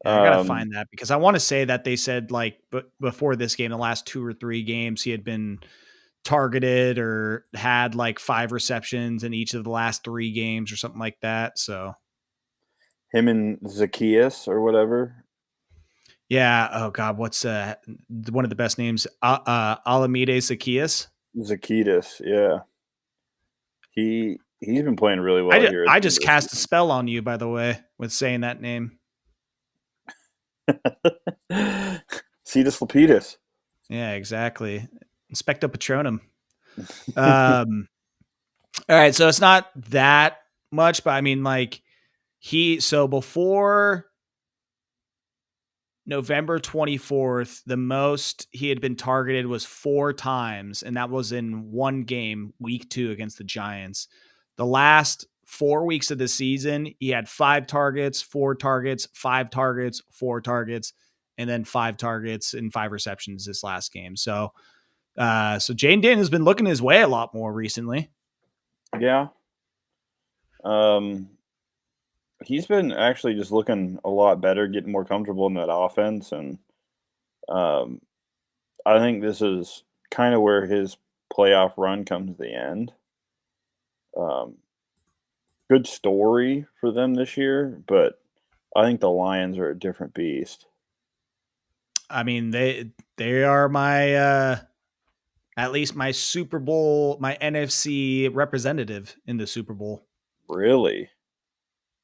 Yeah, I gotta Um, find that because I want to say that they said like before this game, the last 2 or 3 games, he had been targeted or had like 5 receptions in each of the last 3 games or something like that. So Him and Zacchaeus or whatever. yeah. Oh God, what's one of the best names? Alameda Zacchaeus. Zacchaeus, yeah. He's been playing really well here at I the end just of the cast a season. spell on you, by the way, with saying that name. Cetus Lapidus. Yeah, exactly. Inspecto Patronum. Um, all right, so it's not that much, but I mean, like so before November 24th, the most he had been targeted was 4 times, and that was in one game, week 2 against the Giants. The last 4 weeks of the season, he had 5 targets, 4 targets, 5 targets, 4 targets, and then 5 targets and 5 receptions this last game. So Jane Dayton has been looking his way a lot more recently. Yeah. Um, he's been actually just looking a lot better, getting more comfortable in that offense, and um, I think this is kind of where his playoff run comes to the end. Um, Good story for them this year, but I think the Lions are a different beast. I mean, they are my at least my Super Bowl, my NFC representative in the Super Bowl. Really?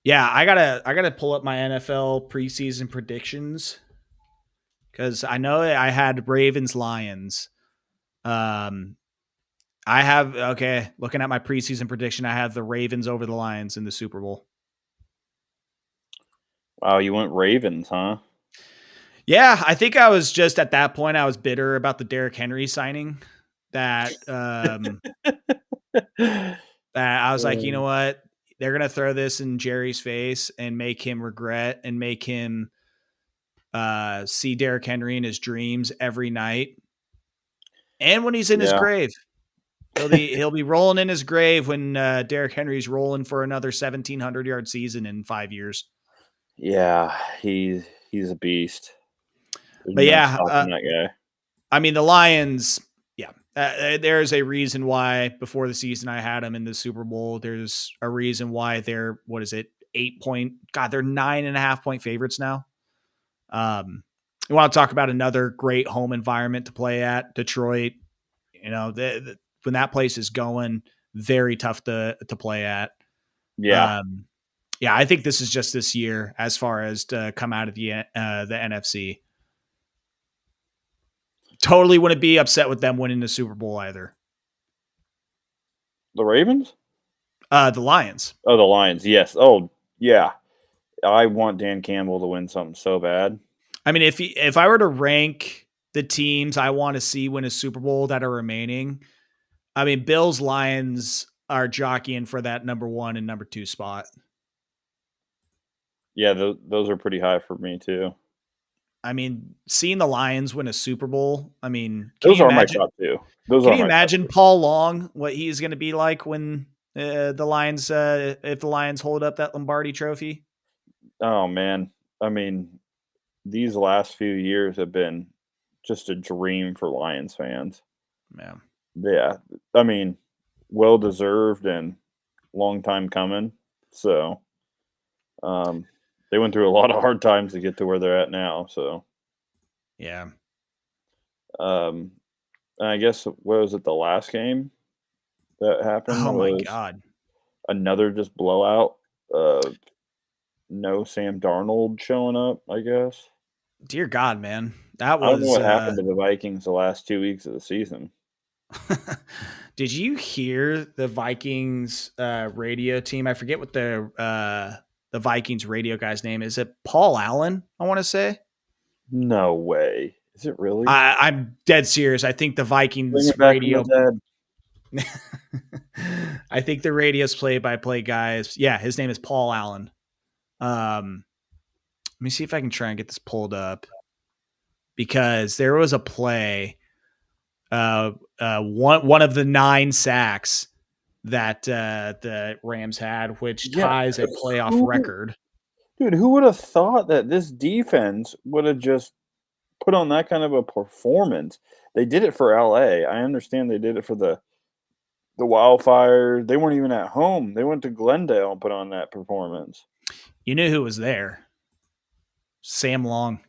Yeah, I gotta pull up my NFL preseason predictions because I know I had Ravens Lions. Um, I have okay. Looking at my preseason prediction, I have the Ravens over the Lions in the Super Bowl. Wow, you went Ravens, huh? Yeah, I think I was just at that point I was bitter about the Derrick Henry signing. That that I was like, you know Um, what? They're gonna throw this in Jerry's face and make him regret and make him see Derrick Henry in his dreams every night. And when he's in his yeah, grave, he'll be rolling in his grave when Derrick Henry's rolling for another 1,700-yard season in 5 years. yeah, he's a beast. There's But no yeah, stopping that guy. I mean the Lions. Yeah, there's a reason why before the season I had them in the Super Bowl. There's a reason why they're what is it 8 point? God, they're 9.5 point favorites now. You want to talk about another great home environment to play at Detroit? You know, when that place is going, very tough to play at. Yeah, Um, yeah, I think this is just this year as far as to come out of the NFC. Totally wouldn't be upset with them winning the Super Bowl either. the Ravens. The Lions. Oh, the Lions. Yes. Oh, yeah. I want Dan Campbell to win something so bad. I mean, if I were to rank the teams I want to see win a Super Bowl that are remaining, I mean, Bills, Lions are jockeying for that number 1 and number 2 spot. Yeah, those are pretty high for me too. I mean, seeing the Lions win a Super Bowl, I mean, Those are my top 2. Those can are you my top imagine 2. Paul Long, what he's going to be like when the Lions, if the Lions hold up that Lombardi trophy? Oh, man. I mean, these last few years have been just a dream for Lions fans. Yeah. Yeah. I mean, well deserved and long time coming. So, they went through a lot of hard times to get to where they're at now. So, Yeah. and I guess what was it? The last game that happened Oh my was God. another just blowout. No Sam Darnold showing up, I guess. Dear God, man. That I don't know was, what happened to the Vikings the last 2 weeks of the season. did you hear the Vikings radio team? I forget what the Vikings radio guy's name is. It Paul Allen, I want to say. No way. Is it really? I'm dead serious. I think the Bring Vikings it back radio. from the dead. I think the radio's play-by-play guys. Yeah, his name is Paul Allen. Let me see if I can try and get this pulled up, because there was a play, one of the 9 sacks that the Rams had, which ties a playoff record. Dude, who would have thought that this defense would have just put on that kind of a performance? They did it for LA. I understand they did it for the Wildfires. They weren't even at home. They went to Glendale and put on that performance. You knew who was there? Sam Long.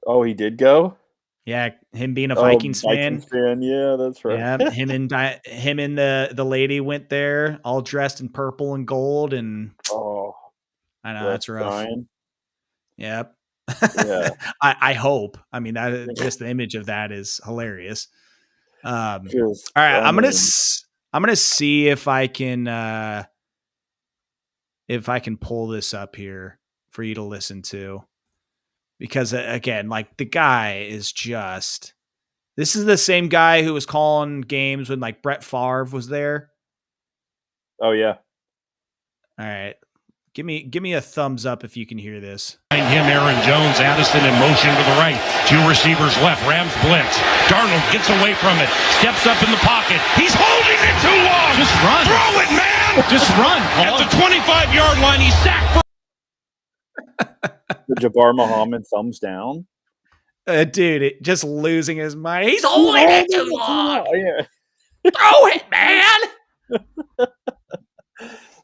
Oh, he did go? Yeah, him being a Vikings fan. Yeah, that's right. Yeah, him and the lady went there, all dressed in purple and gold, and I know that's rough. Dying. Yep. Yeah. I hope. I mean, that just the image of that is hilarious. All right, I'm gonna see if I can pull this up here for you to listen to, because again, like, the guy is just. This is the same guy who was calling games when, like, Brett Favre was there. Oh yeah. All right. Give me a thumbs up if you can hear this. Behind him, Aaron Jones, Addison in motion to the right. 2 receivers left. Rams blitz. Darnold gets away from it. Steps up in the pocket. He's holding it too long. Just run. Throw it, man. Just run. At the 25-yard line, he's sacked. The Jabbar Muhammad thumbs down. Dude, just losing his mind. He's holding it too long. Yeah. Throw it, man.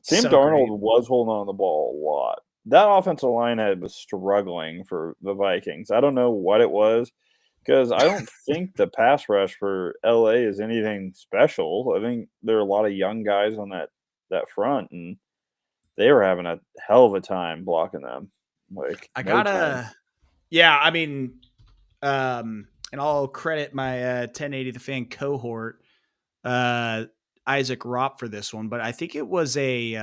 Sam Darnold was holding on the ball a lot. That offensive line was struggling for the Vikings. I don't know what it was, because I don't think the pass rush for LA is anything special. I think there are a lot of young guys on that front, and they were having a hell of a time blocking them. Like, yeah, I mean, and I'll credit my 1080 The Fan cohort, Isaac Ropp, for this one, but I think it was like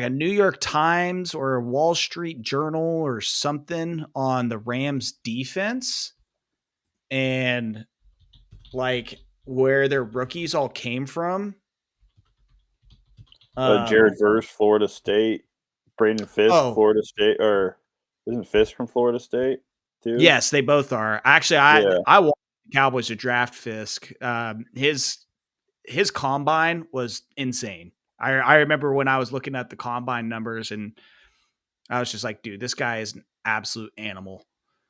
a New York Times or a Wall Street Journal or something on the Rams defense, and like where their rookies all came from. Jared Verse, Florida State. Braden Fisk, Florida State, or isn't Fisk from Florida State too? Yes, they both are. Actually, I want the Cowboys to draft Fisk. His combine was insane. I remember when I was looking at the combine numbers, and I was just like, dude, this guy is an absolute animal.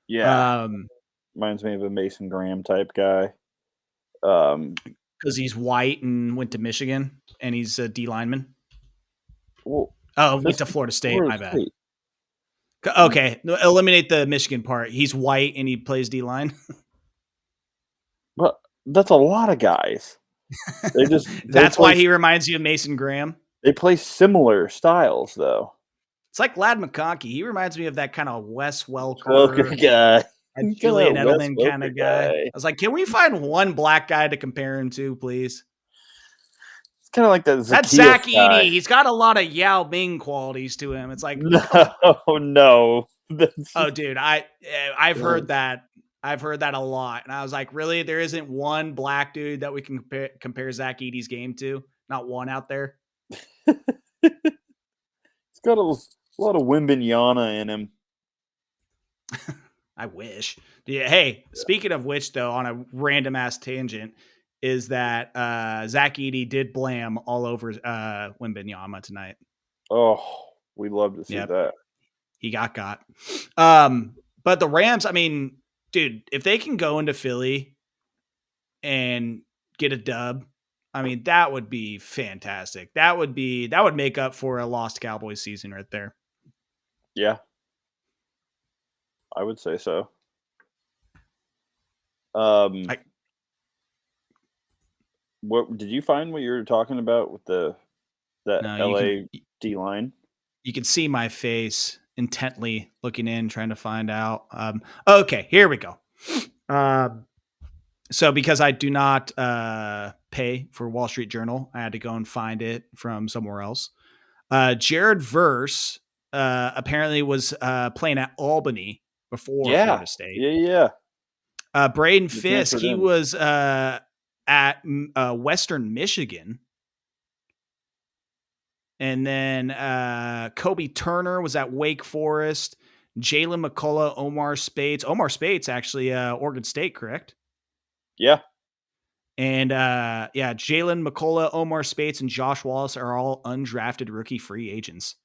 Yeah. Reminds me of a Mason Graham type guy. Because he's white and went to Michigan, and he's a D lineman. Went to Florida State. My bad. Okay, eliminate the Michigan part. He's white and he plays D line. But that's a lot of guys. That's why he reminds you of Mason Graham. They play similar styles, though. It's like Lad McConkey. He reminds me of that kind of Wes Welker guy, and Julian Edelman kind of guy. I was like, can we find one black guy to compare him to, please? It's kind of like that. That's Zach Edey. He's got a lot of Yao Ming qualities to him. It's like, no. Oh, dude, I've heard that. I've heard that a lot, and I was like, really? There isn't one black dude that we can compare Zach Edey's game to? Not one out there. It's got a lot of Wimbignana in him. I wish. Yeah. Hey, speaking of which, though, on a random ass tangent, is that Zach Edey did blam all over Wimbignana tonight. Oh, we love to see that. He got. But the Rams, I mean, dude, if they can go into Philly and get a dub, I mean, that would be fantastic. That would make up for a lost Cowboys season right there. Yeah. I would say so. What did you find what you were talking about with that LA D line? You can see my face intently looking in, trying to find out. Okay, here we go. So because I do not pay for Wall Street Journal, I had to go and find it from somewhere else. Jared Verse apparently was playing at Albany before Florida State. Yeah. Braden Fisk, he was at Western Michigan. And then Kobe Turner was at Wake Forest. Jalen McCullough, Omar Spates. Omar Spates, actually, Oregon State, correct? Yeah. And Jalen McCullough, Omar Spates, and Josh Wallace are all undrafted rookie free agents.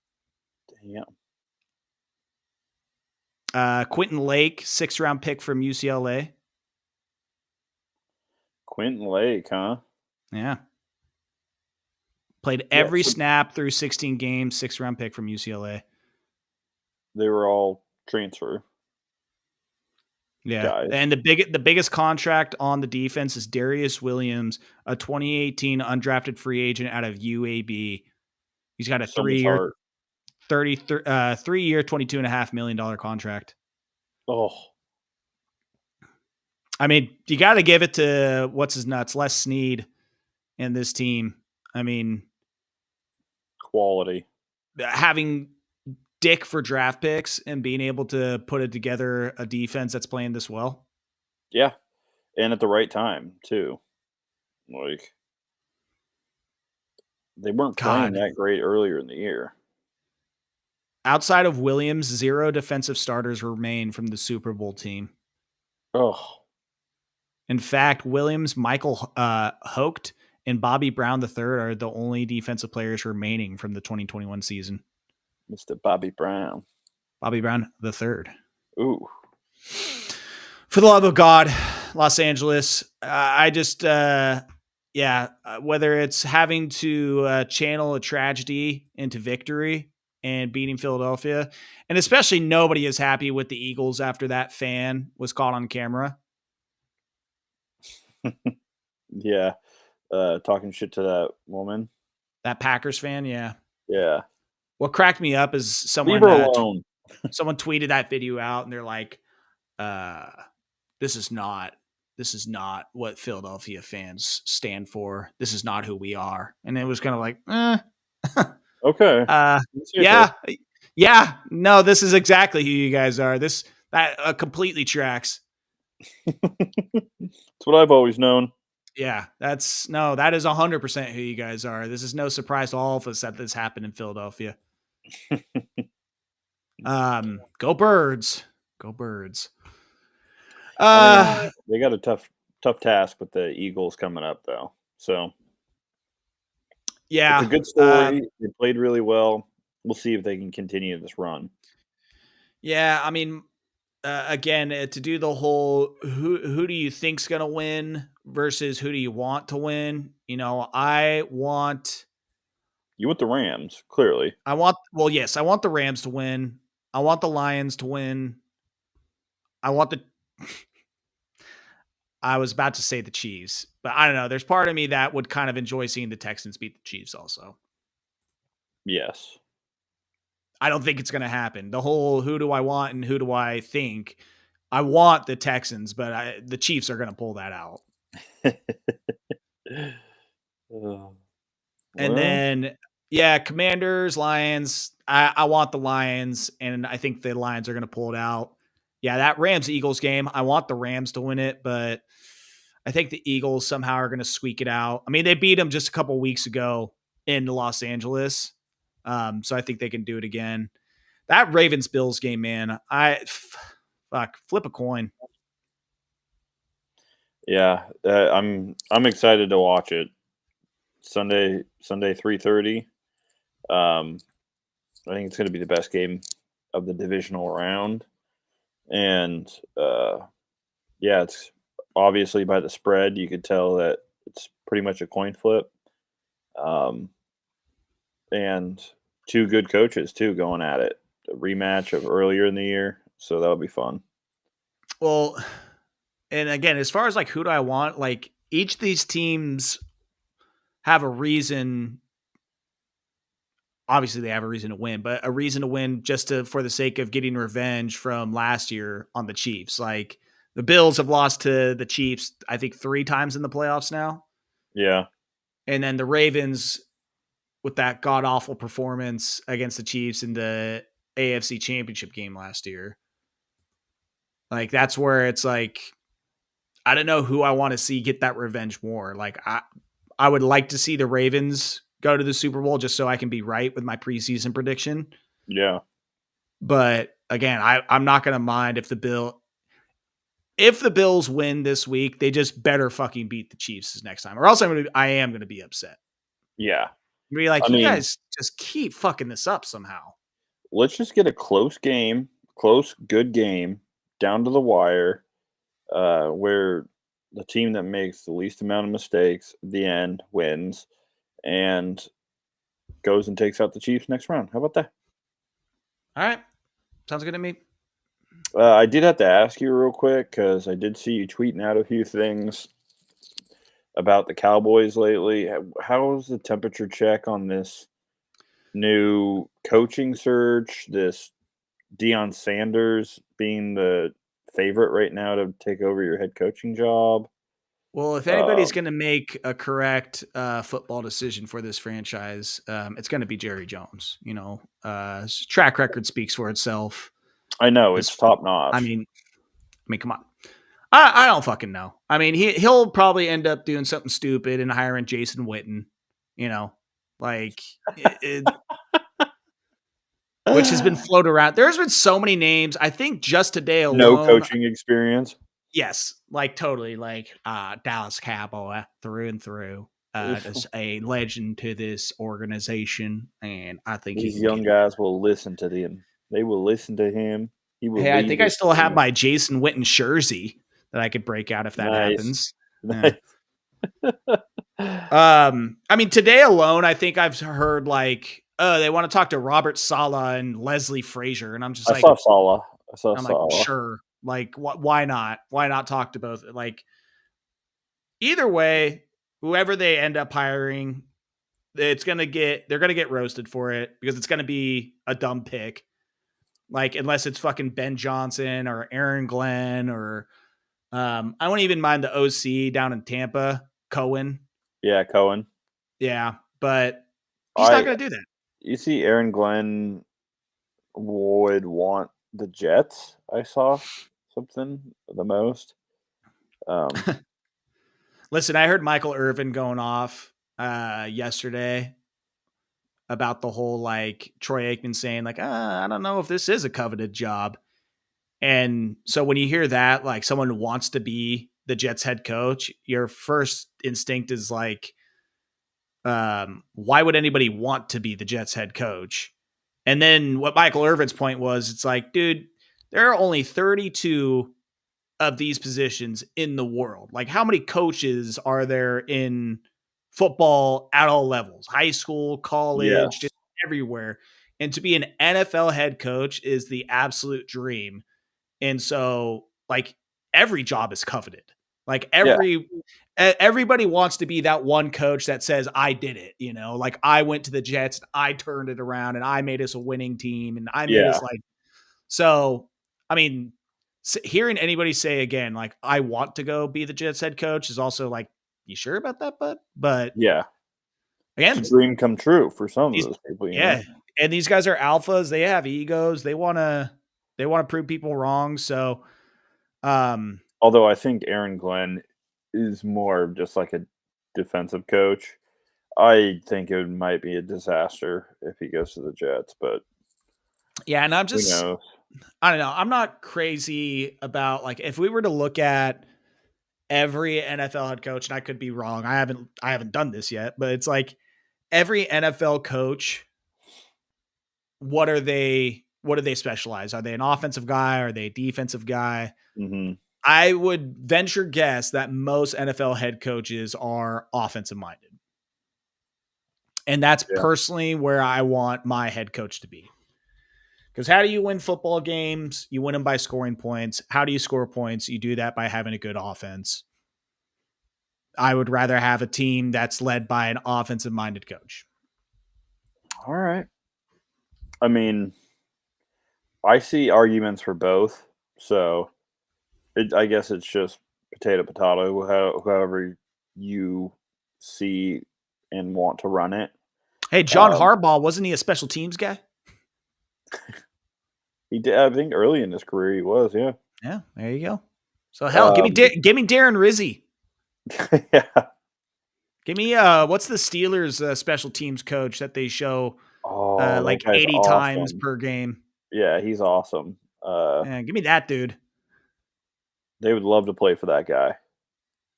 Damn. Quentin Lake, 6th-round pick from UCLA. Quentin Lake, huh? Yeah. Played every snap through 16 games, 6th-round pick from UCLA. They were all transfer. Yeah. Guys. And the biggest contract on the defense is Darius Williams, a 2018 undrafted free agent out of UAB. He's got a 3-year, $22.5 million contract. Oh. I mean, you got to give it to what's his nuts, Les Snead and this team. I mean, quality. Having dick for draft picks and being able to put it together a defense that's playing this well. Yeah. And at the right time, too. Like, they weren't playing that great earlier in the year. Outside of Williams, 0 defensive starters remain from the Super Bowl team. Oh. In fact, Williams, Michael Hocht, and Bobby Brown III are the only defensive players remaining from the 2021 season. Mr. Bobby Brown. Bobby Brown III. Ooh. For the love of God, Los Angeles, I just, whether it's having to channel a tragedy into victory and beating Philadelphia, and especially nobody is happy with the Eagles after that fan was caught on camera. Yeah. Talking shit to that woman. That Packers fan, yeah. Yeah. What cracked me up is someone someone tweeted that video out, and they're like, "This is not what Philadelphia fans stand for. This is not who we are." And it was kind of like, okay, yeah. No, this is exactly who you guys are. That completely tracks. That's what I've always known. Yeah, that is 100% who you guys are. This is no surprise to all of us that this happened in Philadelphia. Go Birds. Go Birds. They got a tough task with the Eagles coming up, though. So, yeah, it's a good story. They played really well. We'll see if they can continue this run. Yeah, I mean, again, to do the whole who do you think's going to win versus who do you want to win? You want the Rams, clearly. I want the Rams to win. I want the Lions to win. I was about to say the Chiefs, but I don't know. There's part of me that would kind of enjoy seeing the Texans beat the Chiefs also. Yes. I don't think it's going to happen. The whole who do I want and who do I think? I want the Texans, but the Chiefs are going to pull that out. And then, Commanders, Lions. I want the Lions, and I think the Lions are going to pull it out. Yeah, that Rams-Eagles game, I want the Rams to win it, but I think the Eagles somehow are going to squeak it out. I mean, they beat them just a couple weeks ago in Los Angeles, so I think they can do it again. That Ravens-Bills game, man, flip a coin. Yeah, I'm excited to watch it. Sunday 3:30. I think it's going to be the best game of the divisional round, and yeah, it's obviously by the spread you could tell that it's pretty much a coin flip. And two good coaches too going at it. A rematch of earlier in the year, so that'll be fun. Well, and again, as far as like who do I want, like each of these teams have a reason. Obviously, they have a reason to win, but a reason to win just for the sake of getting revenge from last year on the Chiefs. Like the Bills have lost to the Chiefs, I think 3 times in the playoffs now. Yeah. And then the Ravens with that god awful performance against the Chiefs in the AFC Championship game last year. Like that's where it's like, I don't know who I want to see get that revenge more. Like I would like to see the Ravens go to the Super Bowl just so I can be right with my preseason prediction. Yeah. But again, I'm not going to mind if the Bills win this week, they just better fucking beat the Chiefs next time, or else I am going to be upset. Yeah. Be like, you guys just keep fucking this up somehow. Let's just get a close game, good game, down to the wire, where the team that makes the least amount of mistakes at the end wins and goes and takes out the Chiefs next round. How about that? All right. Sounds good to me. I did have to ask you real quick because I did see you tweeting out a few things about the Cowboys lately. How's the temperature check on this new coaching search, this Deion Sanders being the favorite right now to take over your head coaching job? Well, if anybody's going to make a correct football decision for this franchise, it's going to be Jerry Jones. You know, his track record speaks for itself. I know it's top notch. I mean, come on. I don't fucking know. I mean, he'll probably end up doing something stupid and hiring Jason Witten. You know, like which has been floated around. There's been so many names. I think just today alone, no coaching experience. Yes, like totally, like Dallas Cowboy through and through. As a legend to this organization, and I think these young guys will listen to him. They will listen to him. He will. Hey, I think I still have my Jason Witten jersey that I could break out if that happens. Nice. I mean, today alone, I think I've heard like, oh, they want to talk to Robert Saleh and Leslie Frazier, and I'm just like, I saw Saleh. Like, sure. Like, why not? Why not talk to both? Like, either way, whoever they end up hiring, they're gonna get roasted for it because it's gonna be a dumb pick. Like, unless it's fucking Ben Johnson or Aaron Glenn or I wouldn't even mind the OC down in Tampa, Cohen. Yeah, Cohen. Yeah, but he's not gonna do that. You see, Aaron Glenn would want the Jets. I saw something the most. Listen, I heard Michael Irvin going off yesterday about the whole like Troy Aikman saying like, I don't know if this is a coveted job. And so when you hear that, like someone wants to be the Jets head coach, your first instinct is like, why would anybody want to be the Jets head coach? And then what Michael Irvin's point was, it's like, dude, there are only 32 of these positions in the world. Like, how many coaches are there in football at all levels? High school, college, just everywhere. And to be an NFL head coach is the absolute dream. And so, like, every job is coveted. Like, everybody wants to be that one coach that says, I did it, you know, like I went to the Jets, I turned it around and I made us a winning team. And I made us like, so, I mean, hearing anybody say again, like, I want to go be the Jets head coach is also like, you sure about that, bud? But yeah, again, it's a dream come true for some of those people. Yeah. and these guys are alphas. They have egos. They want to prove people wrong. So, although I think Aaron Glenn is more just like a defensive coach. I think it might be a disaster if he goes to the Jets, but yeah, and who knows? I don't know. I'm not crazy about like if we were to look at every NFL head coach, and I could be wrong. I haven't done this yet, but it's like every NFL coach, what do they specialize? Are they an offensive guy? Are they a defensive guy? Mm-hmm. I would venture guess that most NFL head coaches are offensive minded. And that's personally where I want my head coach to be. Because how do you win football games? You win them by scoring points. How do you score points? You do that by having a good offense. I would rather have a team that's led by an offensive minded coach. All right. I mean, I see arguments for both. So I guess it's just potato, however you see and want to run it. Hey, John Harbaugh, wasn't he a special teams guy? He did. I think early in his career he was. Yeah. Yeah. There you go. So hell, give me Darren Rizzi. Yeah. Give me what's the Steelers special teams coach that they show like 80 awesome. times per game? Yeah, he's awesome. Yeah, give me that dude. They would love to play for that guy.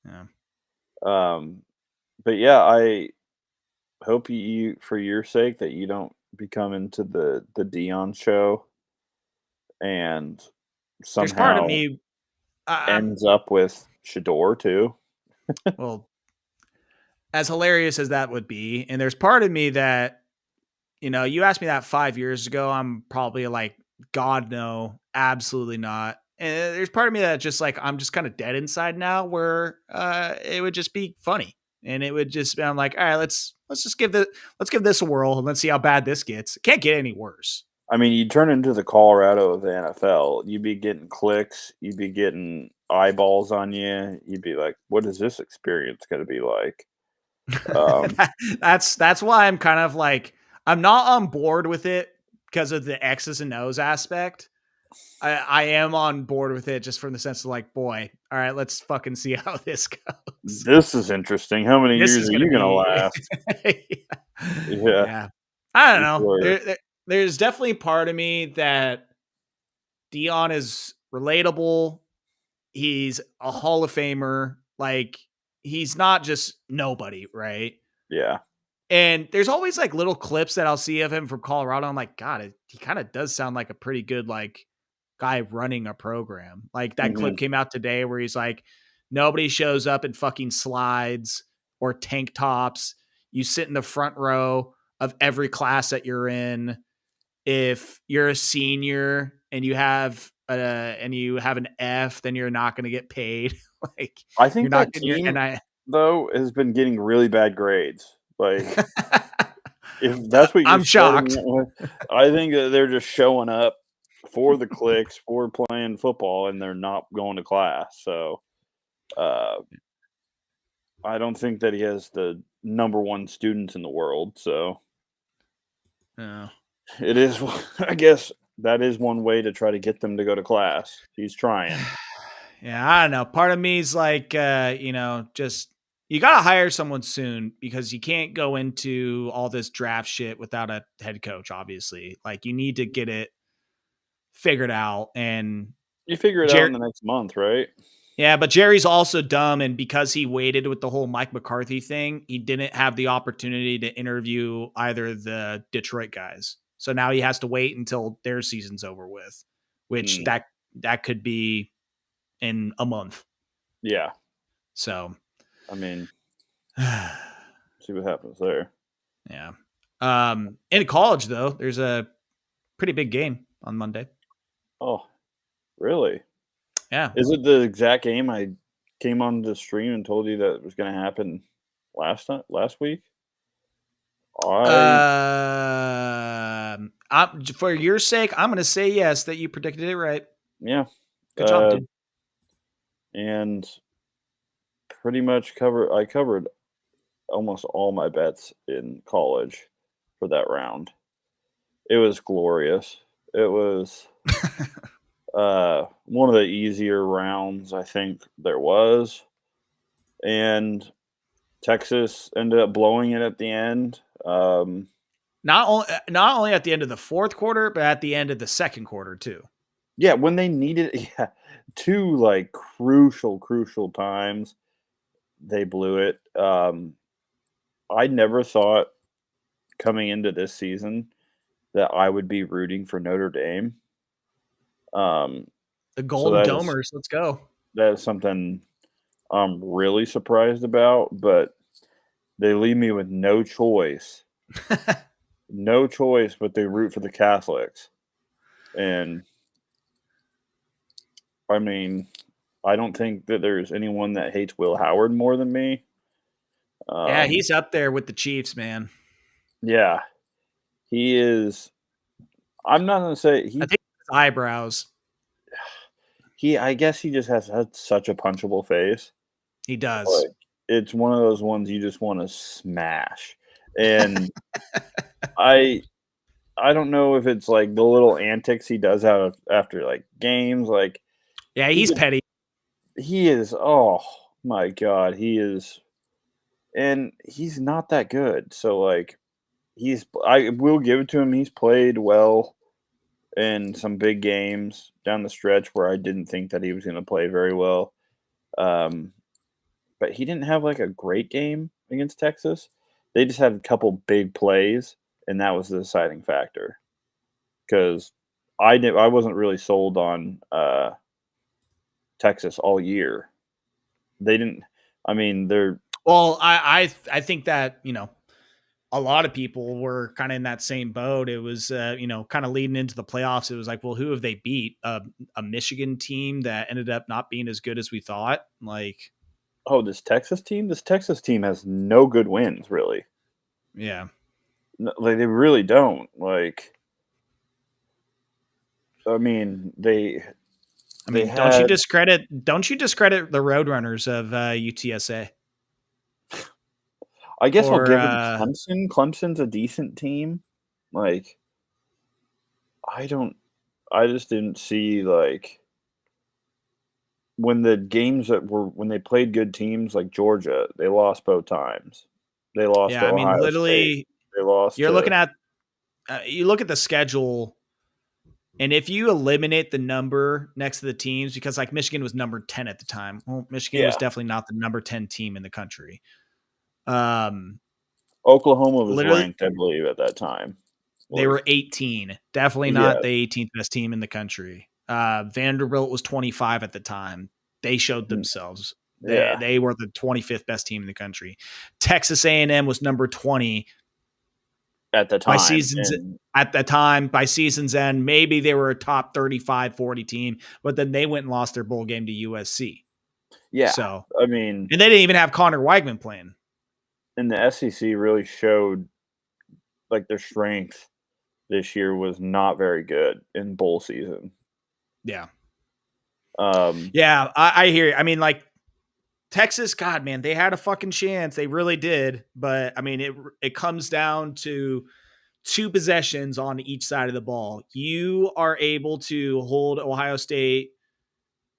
Yeah. But yeah, I hope you, for your sake, that you don't become into the Dion show and somehow there's part of me ends up with Shador too. Well, as hilarious as that would be, and there's part of me that, you asked me that 5 years ago, I'm probably like, God, no, absolutely not. And there's part of me that just like, I'm just kind of dead inside now where it would just be funny. And it would just be, I'm like, all right, let's give this a whirl and let's see how bad this gets. It can't get any worse. I mean, you turn into the Colorado of the NFL. You'd be getting clicks. You'd be getting eyeballs on you. You'd be like, what is this experience going to be like? That's why I'm kind of like, I'm not on board with it because of the X's and O's aspect. I am on board with it just from the sense of like, boy, all right, let's fucking see how this goes. This is interesting. How many years are you going to last? Yeah. I don't know. Sure. There's definitely part of me that Dion is relatable. He's a Hall of Famer. Like, he's not just nobody, right? Yeah. And there's always like little clips that I'll see of him from Colorado. I'm like, God, he kind of does sound like a pretty good like guy running a program. Like that clip came out today where he's like, nobody shows up in fucking slides or tank tops. You sit in the front row of every class that you're in. If you're a senior and you have an F, then you're not going to get paid. Like, I think you're that not team, though, has been getting really bad grades. Like, if that's what you're I'm shocked. With, I think that they're just showing up for the clicks, for playing football, and they're not going to class. So, I don't think that he has the number one students in the world. So, it is. I guess that is one way to try to get them to go to class. He's trying. Yeah, I don't know. Part of me is like, just you got to hire someone soon because you can't go into all this draft shit without a head coach, obviously. Like, you need to get it figured out. And you figure it out in the next month, right? Yeah, but Jerry's also dumb. And because he waited with the whole Mike McCarthy thing, he didn't have the opportunity to interview either the Detroit guys. So now he has to wait until their season's over with, which that could be in a month. Yeah. So, I mean, see what happens there. Yeah. In college, though, there's a pretty big game on Monday. Oh, really? Yeah. Is it the exact game I came on the stream and told you that it was going to happen last week? For your sake, I'm going to say yes that you predicted it right. Yeah. Good job, dude. And pretty much I covered almost all my bets in college for that round. It was glorious. It was one of the easier rounds I think there was, and Texas ended up blowing it at the end. Not only at the end of the fourth quarter, but at the end of the second quarter too. Yeah, when they needed two like crucial times, they blew it. I never thought coming into this season that I would be rooting for Notre Dame. The So Golden Domers, let's go. That is something I'm really surprised about, but they leave me with no choice. No choice but to root for the Catholics. And I mean, I don't think that there's anyone that hates Will Howard more than me. Yeah, he's up there with the Chiefs, man. Yeah. He is. I'm not going to say I think his eyebrows. I guess he just has such a punchable face. He does. Like, it's one of those ones you just want to smash. And I don't know if it's like the little antics he does after like games. Like, yeah, he's petty. He is. Oh my God, he is, and he's not that good. So like, I will give it to him. He's played well in some big games down the stretch where I didn't think that he was going to play very well. But he didn't have like a great game against Texas. They just had a couple big plays, and that was the deciding factor. Because I wasn't really sold on Texas all year. They didn't. I mean, they're. Well, I think that, you know, a lot of people were kind of in that same boat. It was, you know, kind of leading into the playoffs. It was like, well, who have they beat? A Michigan team that ended up not being as good as we thought. Like, oh, this Texas team has no good wins, really. Yeah. Like, they really don't. Like, I mean, don't you discredit the Roadrunners of UTSA? I guess I'll give it to Clemson. Clemson's a decent team. Like, I just didn't see, like, when the games when they played good teams like Georgia, they lost both times. They lost to Ohio State. They lost. You look at the schedule, and if you eliminate the number next to the teams, because like Michigan was number 10 at the time. Well, Michigan was definitely not the number 10 team in the country. Oklahoma was ranked, I believe, at that time. They were 18. Definitely not the 18th best team in the country. Vanderbilt was 25 at the time. They showed themselves. They were the 25th best team in the country. Texas A&M was number 20 at the time. By season's end, maybe they were a top 35, 40 team, but then they went and lost their bowl game to USC. Yeah. So, I mean, and they didn't even have Connor Weigman playing. And the SEC really showed like their strength this year was not very good in bowl season. Yeah. I hear you. I mean, like, Texas, God, man, they had a fucking chance. They really did. But I mean, it comes down to two possessions on each side of the ball. You are able to hold Ohio State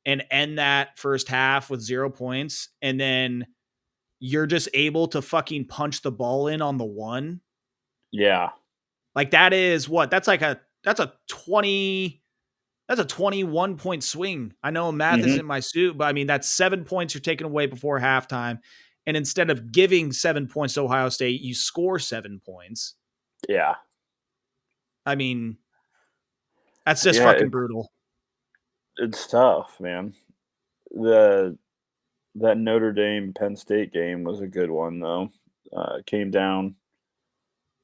and end that first half with 0 points. And then you're just able to fucking punch the ball in on the one. Yeah. Like, that is what? That's a 21 point swing. I know math isn't my suit, but I mean, that's 7 points you're taking away before halftime. And instead of giving 7 points to Ohio State, you score 7 points. Yeah. I mean, that's just fucking brutal. It's tough, man. That Notre Dame Penn State game was a good one, though. It came down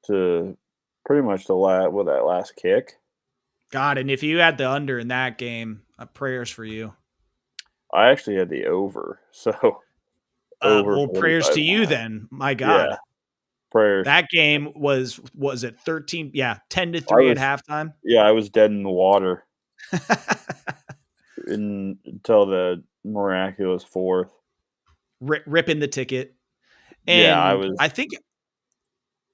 to pretty much that last kick. God, and if you had the under in that game, prayers for you. I actually had the over, so well, prayers to you then. My God, prayers. That game was it 13? Yeah, 10-3 at halftime. Yeah, I was dead in the water until the miraculous fourth. Ripping the ticket, and I think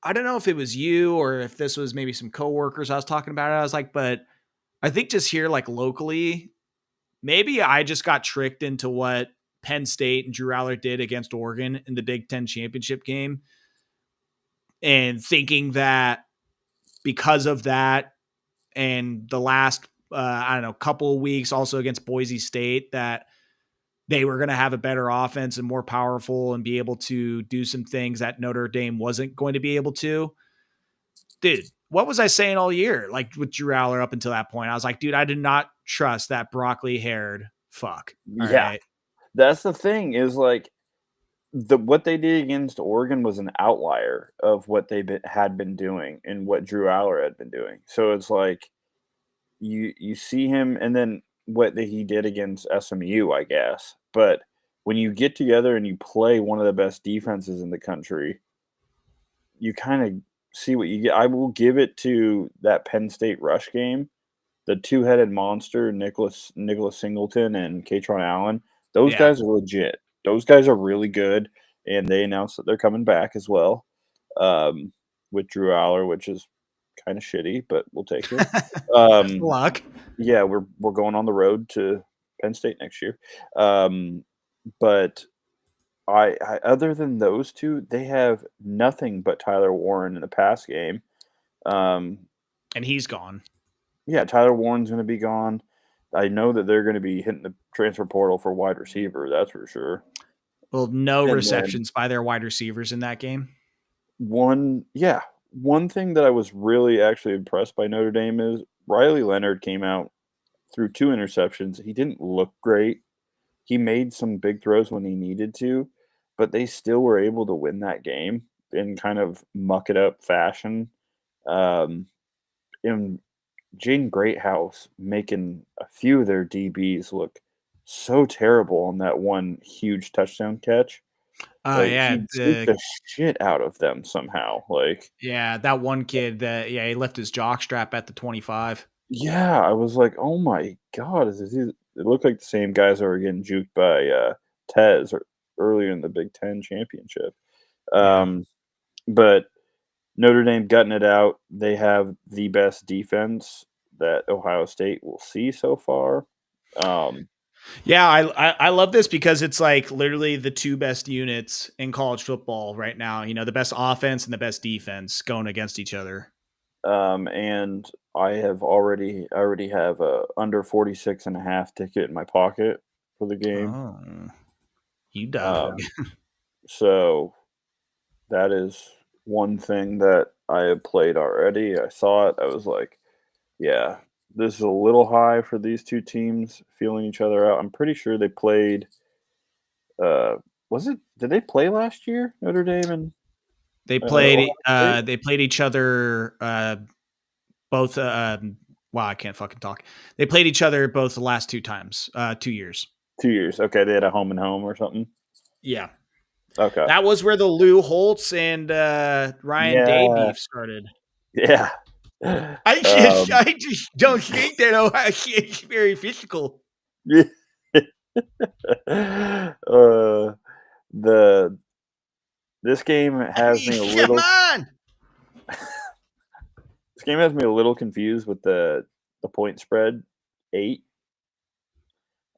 I don't know if it was you or if this was maybe some coworkers I was talking about it. I was like, but I think just here, like locally, maybe I just got tricked into what Penn State and Drew Allar did against Oregon in the Big Ten championship game, and thinking that because of that and the last, I don't know, couple of weeks also against Boise State, that they were going to have a better offense and more powerful and be able to do some things that Notre Dame wasn't going to be able to. Dude, what was I saying all year? Like with Drew Allar up until that point, I was like, dude, I did not trust that broccoli haired fuck. All Yeah, right. that's the thing is like what they did against Oregon was an outlier of what had been doing and what Drew Aller had been doing. So it's like you see him, and then what he did against SMU, I guess. But when you get together and you play one of the best defenses in the country, you kind of see what you get. I will give it to that Penn State rush game. The two-headed monster, Nicholas Singleton and Katron Allen, those Yeah. guys are legit. Those guys are really good, and they announced that they're coming back as well, with Drew Aller, which is kind of shitty, but we'll take it. Best of Um, luck. yeah, we're going on the road to Penn State next year. But I other than those two, they have nothing but Tyler Warren in the pass game. Um, And he's gone. Yeah, Tyler Warren's gonna be gone. I know that they're gonna be hitting the transfer portal for wide receiver, that's for sure. Well, no And then receptions by their wide receivers in that game. one thing that I was really actually impressed by Notre Dame is Riley Leonard came out, threw 2 interceptions. He didn't look great. He made some big throws when he needed to, but they still were able to win that game in kind of muck it up fashion. Um, and Jaden Greathouse making a few of their DBs look so terrible on that one huge touchdown catch. Oh Like, yeah, he took the shit out of them somehow. Like, that one kid that he left his jock strap at the 25. yeah, I was like, "Oh my god, it looked like the same guys that were getting juked by, Tez earlier in the Big Ten championship." Yeah. Um, but Notre Dame gutting it out. They have the best defense that Ohio State will see so far. Yeah, I love this because it's like literally the two best units in college football right now. You know, the best offense and the best defense going against each other. And I already have a under 46.5 ticket in my pocket for the game. Oh, you dog. Um, so that is one thing that I have played already. I saw it. I was like, yeah, this is a little high for these two teams feeling each other out. I'm pretty sure they played. Did they play last year? Notre Dame and They Ohio played State? they played each other both wow, I can't fucking talk. They played each other both the last 2 times, 2 years. 2 years. Okay, they had a home and home or something. Yeah. Okay. That was where the Lou Holtz and Ryan Day Yeah. beef started. Yeah. I just don't think that Ohio State's very physical. Yeah. The this game has me a Come little on. this game has me a little confused with the point spread 8.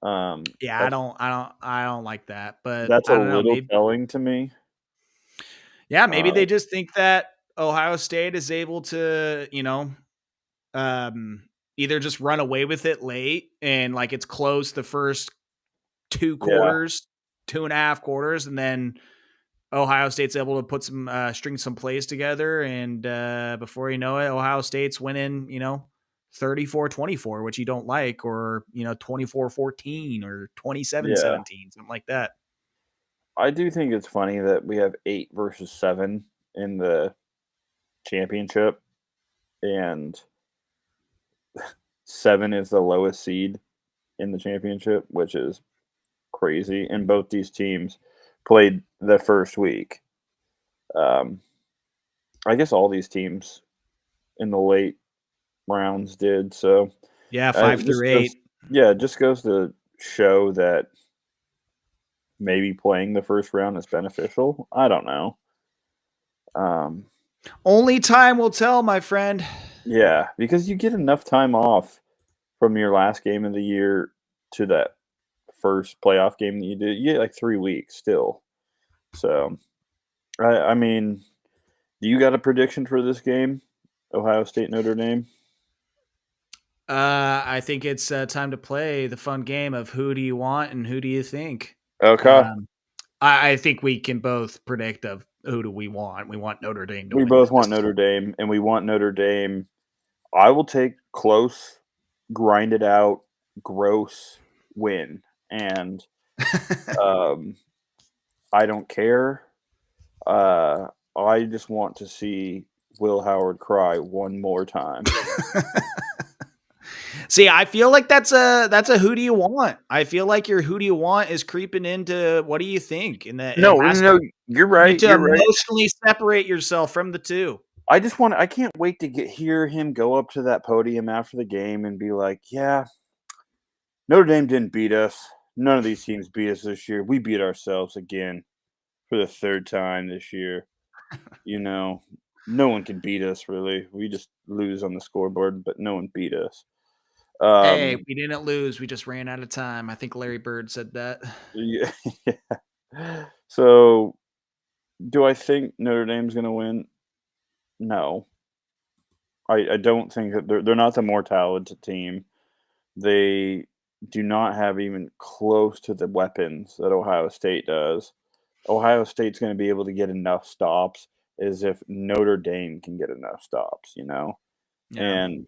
Yeah, I don't like that, but That's I a don't know. little Maybe telling to me. maybe Uh, they just think that Ohio State is able to, um, either just run away with it late and like it's close the first 2 yeah, quarters, 2.5 quarters, and then Ohio State's able to put some string some plays together, and before you know it, Ohio State's winning, 34-24, which you don't like, or 24-14 or yeah. 27-17, something like that. I do think it's funny that we have 8 versus 7 in the championship, and 7 is the lowest seed in the championship, which is crazy. And both these teams played the first week. I guess all these teams in the late rounds did. So Yeah, 5 it just through goes, 8. yeah, it just goes to show that maybe playing the first round is beneficial. I don't know. Um, Only time will tell, my friend. Yeah, because you get enough time off from your last game of the year to that first playoff game that you did. You get like 3 weeks still. So, I mean, do you got a prediction for this game? Ohio State Notre Dame? I think it's time to play the fun game of who do you want and who do you think. Okay. Um, I think we can both predict of who do we want. We want Notre Dame to We win both this. want Notre Dame, and we want Notre Dame. I will take close, grind it out, gross win. And um, I don't care. I just want to see Will Howard cry one more time. See, I feel like that's a who do you want? I feel like your who do you want is creeping into what do you think? And that it No, has no, you're you need right. to You're right. emotionally separate yourself from the two. I can't wait to hear him go up to that podium after the game and be like, yeah, Notre Dame didn't beat us. None of these teams beat us this year. We beat ourselves again for the third time this year. You know, no one can beat us really. We just lose on the scoreboard, but no one beat us. Hey, Um, we didn't lose. We just ran out of time. I think Larry Bird said that. yeah, yeah. So, do I think Notre Dame's going to win? No, I don't think that they're not the more talented team. They do not have even close to the weapons that Ohio State does. Ohio State's going to be able to get enough stops as if Notre Dame can get enough stops, you know? Yeah. And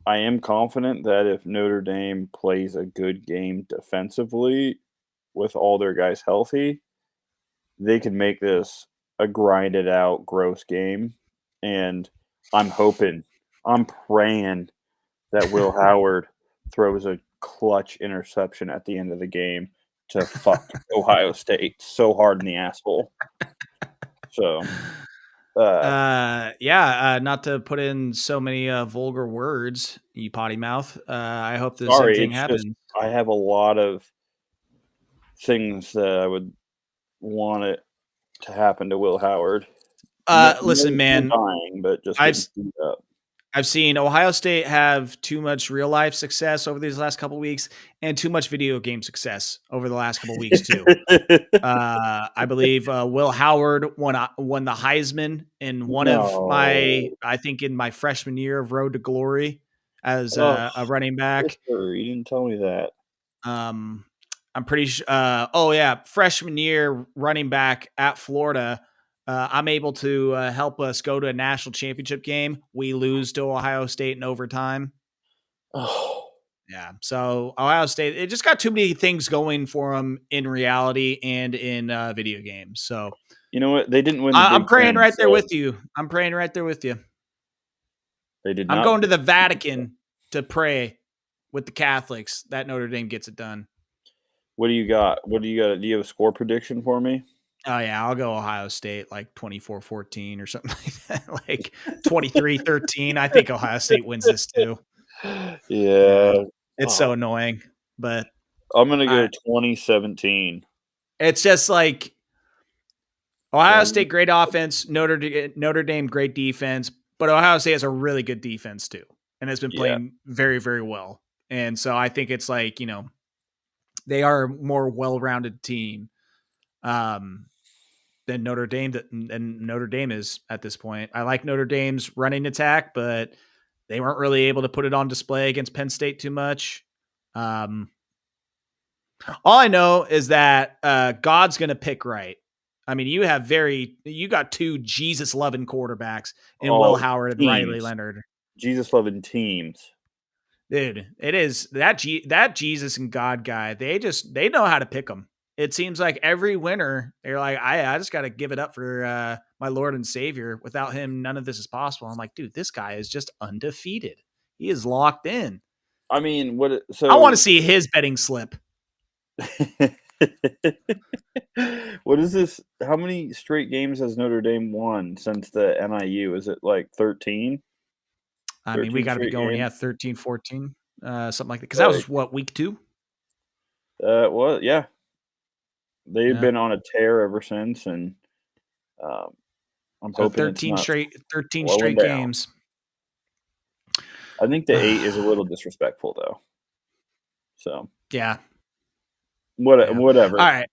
I am confident that if Notre Dame plays a good game defensively with all their guys healthy, they can make this a grinded out, gross game. And I'm hoping, I'm praying that Will Howard throws a clutch interception at the end of the game to fuck Ohio State so hard in the asshole. So, Not to put in so many vulgar words, you potty mouth. I hope the same sorry, thing it's just happens. I have a lot of things that I would want it to happen to Will Howard. No, Listen, no man, dying, but just I've getting beat up. I've seen Ohio State have too much real life success over these last couple weeks and too much video game success over the last couple weeks too. I believe Will Howard won the Heisman in one of my No. I think in my freshman year of Road to Glory as Oh, a running back. sister, you didn't tell me that. Um, I'm pretty sure. Freshman year running back at Florida. I'm able to help us go to a national championship game. We lose to Ohio State in overtime. Oh, Yeah. So Ohio State, it just got too many things going for them in reality and in video games. So you know what? They didn't win the I'm Big praying Ten, right there so with you. I'm praying right there with you. they did I'm not. going to the Vatican to pray with the Catholics that Notre Dame gets it done. What do you got? What do you got? Do you have a score prediction for me? Oh, yeah, I'll go Ohio State like 24-14 or something like that, like 23-13. I think Ohio State wins this too. Yeah, Yeah. it's so annoying, but I'm gonna go I 2017. it's just like Ohio 20. State, great offense, Notre Dame, great defense, but Ohio State has a really good defense too and has been Yeah. playing very, very well. And so I think it's like, they are a more well-rounded team. Than Notre Dame and Notre Dame is at this point. I like Notre Dame's running attack, but they weren't really able to put it on display against Penn State too much. All I know is that God's going to pick right. I mean, you got two Jesus loving quarterbacks in Will Howard and Riley teams. Leonard. Jesus loving teams. Dude, it is that Jesus and God guy. They know how to pick them. It seems like every winter they're like, I just got to give it up for my Lord and Savior. Without him, none of this is possible. I'm like, dude, this guy is just undefeated. He is locked in. I mean, I want to see his betting slip. What is this? How many straight games has Notre Dame won since the NIU? Is it like 13? I mean, we got to be going, games? 13, 14, something like that. Because that was what, week 2? Well, yeah. They've Yeah. been on a tear ever since, and I'm So hoping it's not 13 slowing straight down. games. I think the 8 is a little disrespectful, though. So Yeah. whatever. All right.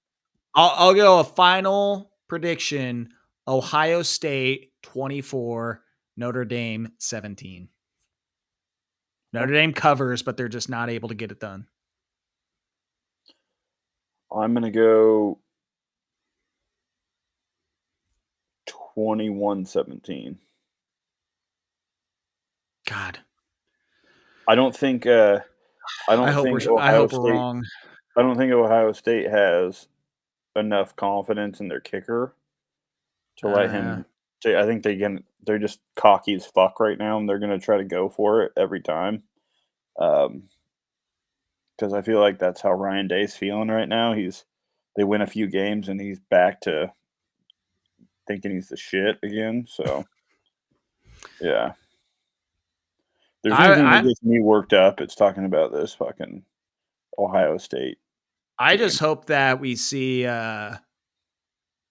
I'll go a final prediction. Ohio State 24, Notre Dame 17. Notre Dame covers, but they're just not able to get it done. I'm gonna go 21-17. God. I don't think I hope Ohio we're State. wrong. I don't think Ohio State has enough confidence in their kicker to let him. I think they're just cocky as fuck right now, and they're gonna try to go for it every time. Because I feel like that's how Ryan Day's feeling right now. They win a few games and he's back to thinking he's the shit again. So, yeah. There's anything that gets me worked up, it's talking about this fucking Ohio State. I just hope that we see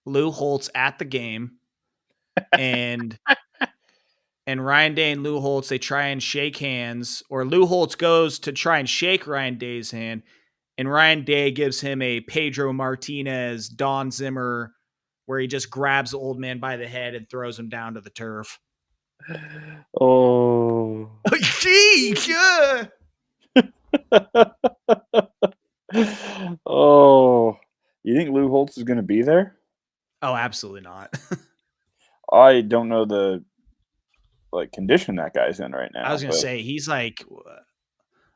Lou Holtz at the game and Ryan Day and Lou Holtz, they try and shake hands, or Lou Holtz goes to try and shake Ryan Day's hand, and Ryan Day gives him a Pedro Martinez, Don Zimmer, where he just grabs the old man by the head and throws him down to the turf. Oh. Jeez, yeah. Oh. You think Lou Holtz is going to be there? Oh, absolutely not. I don't know the condition that guy's in right now. I was going to say, he's like,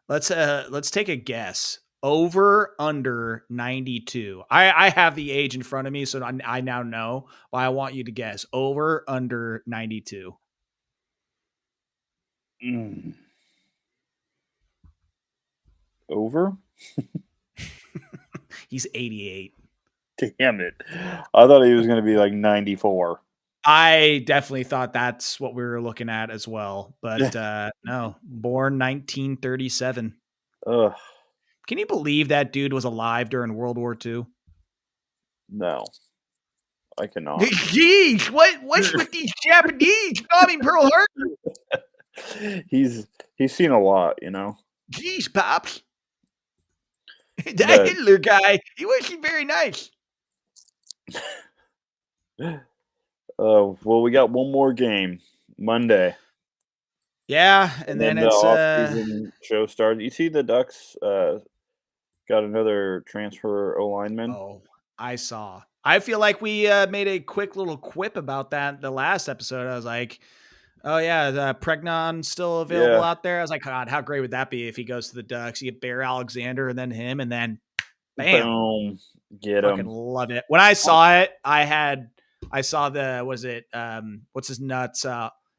let's take a guess. Over, under 92. I have the age in front of me, so I now know, but I want you to guess. Over, under 92. Over? He's 88. Damn it. I thought he was going to be 94. I definitely thought that's what we were looking at as well. But no, born 1937. Ugh. Can you believe that dude was alive during World War II? No, I cannot. Jeez, what's with these Japanese bombing Pearl Harbor? He's seen a lot, you know. Jeez, Pops. That Hitler guy, he wasn't very nice. Well, we got one more game Monday. Yeah, and then the it's off-season show started. You see the Ducks got another transfer O-lineman. Oh, I saw. I feel like we made a quick little quip about that the last episode. I was like, oh yeah, the Pregnon still available out there. I was like, God, how great would that be if he goes to the Ducks? You get Bear Alexander and then him, and then bam, boom, get him. Fucking love it. When I saw it, I saw what's his nuts?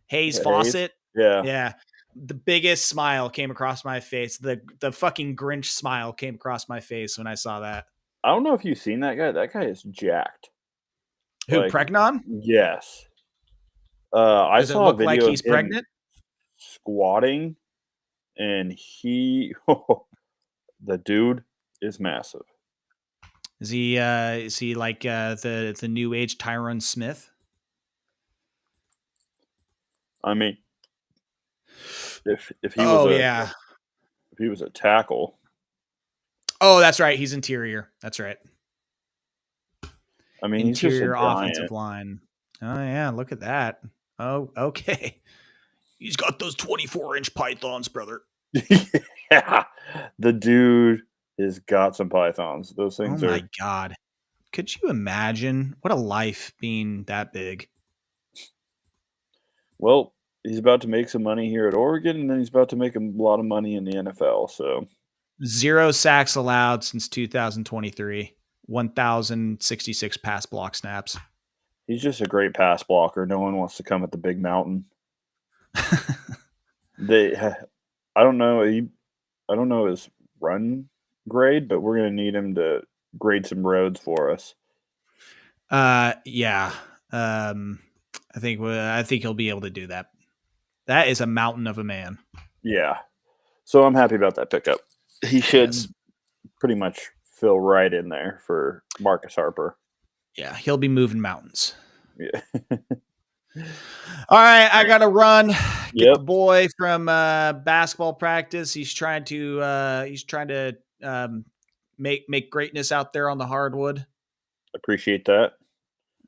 Hayes Fawcett. Yeah. The biggest smile came across my face. The fucking Grinch smile came across my face when I saw that. I don't know if you've seen that guy. That guy is jacked. Who, Pregnon? Yes. I saw a video he's of him pregnant? Squatting, and the dude is massive. Is he like the new age Tyron Smith? I mean, if he was if he was a tackle. Oh, that's right. He's interior. That's right. I mean, interior he's just offensive line. Oh yeah, look at that. Oh, okay. He's got those 24-inch pythons, brother. Yeah, the dude has got some pythons. Those things Oh my God. Could you imagine what a life being that big? Well, he's about to make some money here at Oregon, and then he's about to make a lot of money in the NFL. So 0 sacks allowed since 2023. 1,066 pass block snaps. He's just a great pass blocker. No one wants to come at the big mountain. I don't know his run grade, but we're going to need him to grade some roads for us. Yeah. I think he'll be able to do that. That is a mountain of a man. Yeah. So I'm happy about that pickup. He should pretty much fill right in there for Marcus Harper. Yeah, he'll be moving mountains. Yeah. All right, I gotta run. Get Yep. the boy from basketball practice. He's trying to make greatness out there on the hardwood. Appreciate that.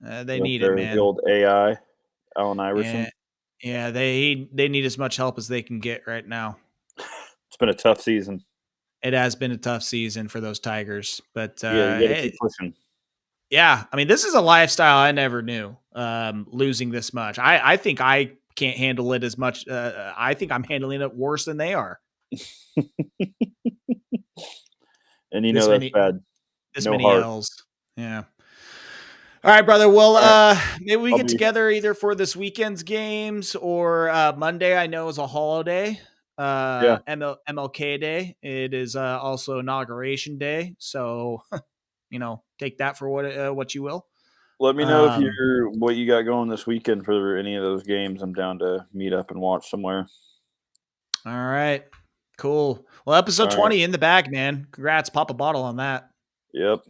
They Up need it, there, the man. old AI, Allen Iverson. Yeah, they need as much help as they can get right now. It's been a tough season. It has been a tough season for those Tigers, but Yeah, you got to keep pushing. yeah, I mean, this is a lifestyle I never knew. Losing this much, I think I can't handle it as much. I think I'm handling it worse than they are. And you This know that's many, bad. this No many heart. L's. Yeah. All right, brother. Well, All maybe we I'll get be- together either for this weekend's games or Monday. I know is a holiday. Yeah. MLK Day. It is also Inauguration Day. So, take that for what you will. Let me know if Um, what you got going this weekend for any of those games. I'm down to meet up and watch somewhere. All right. Cool. Well, episode All 20 right. in the bag, man. Congrats. Pop a bottle on that. Yep.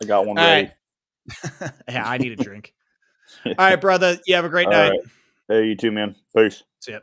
I got one All ready. right. Yeah, I need a drink. All right, brother. You have a great All night. right. Hey, you too, man. Peace. See ya.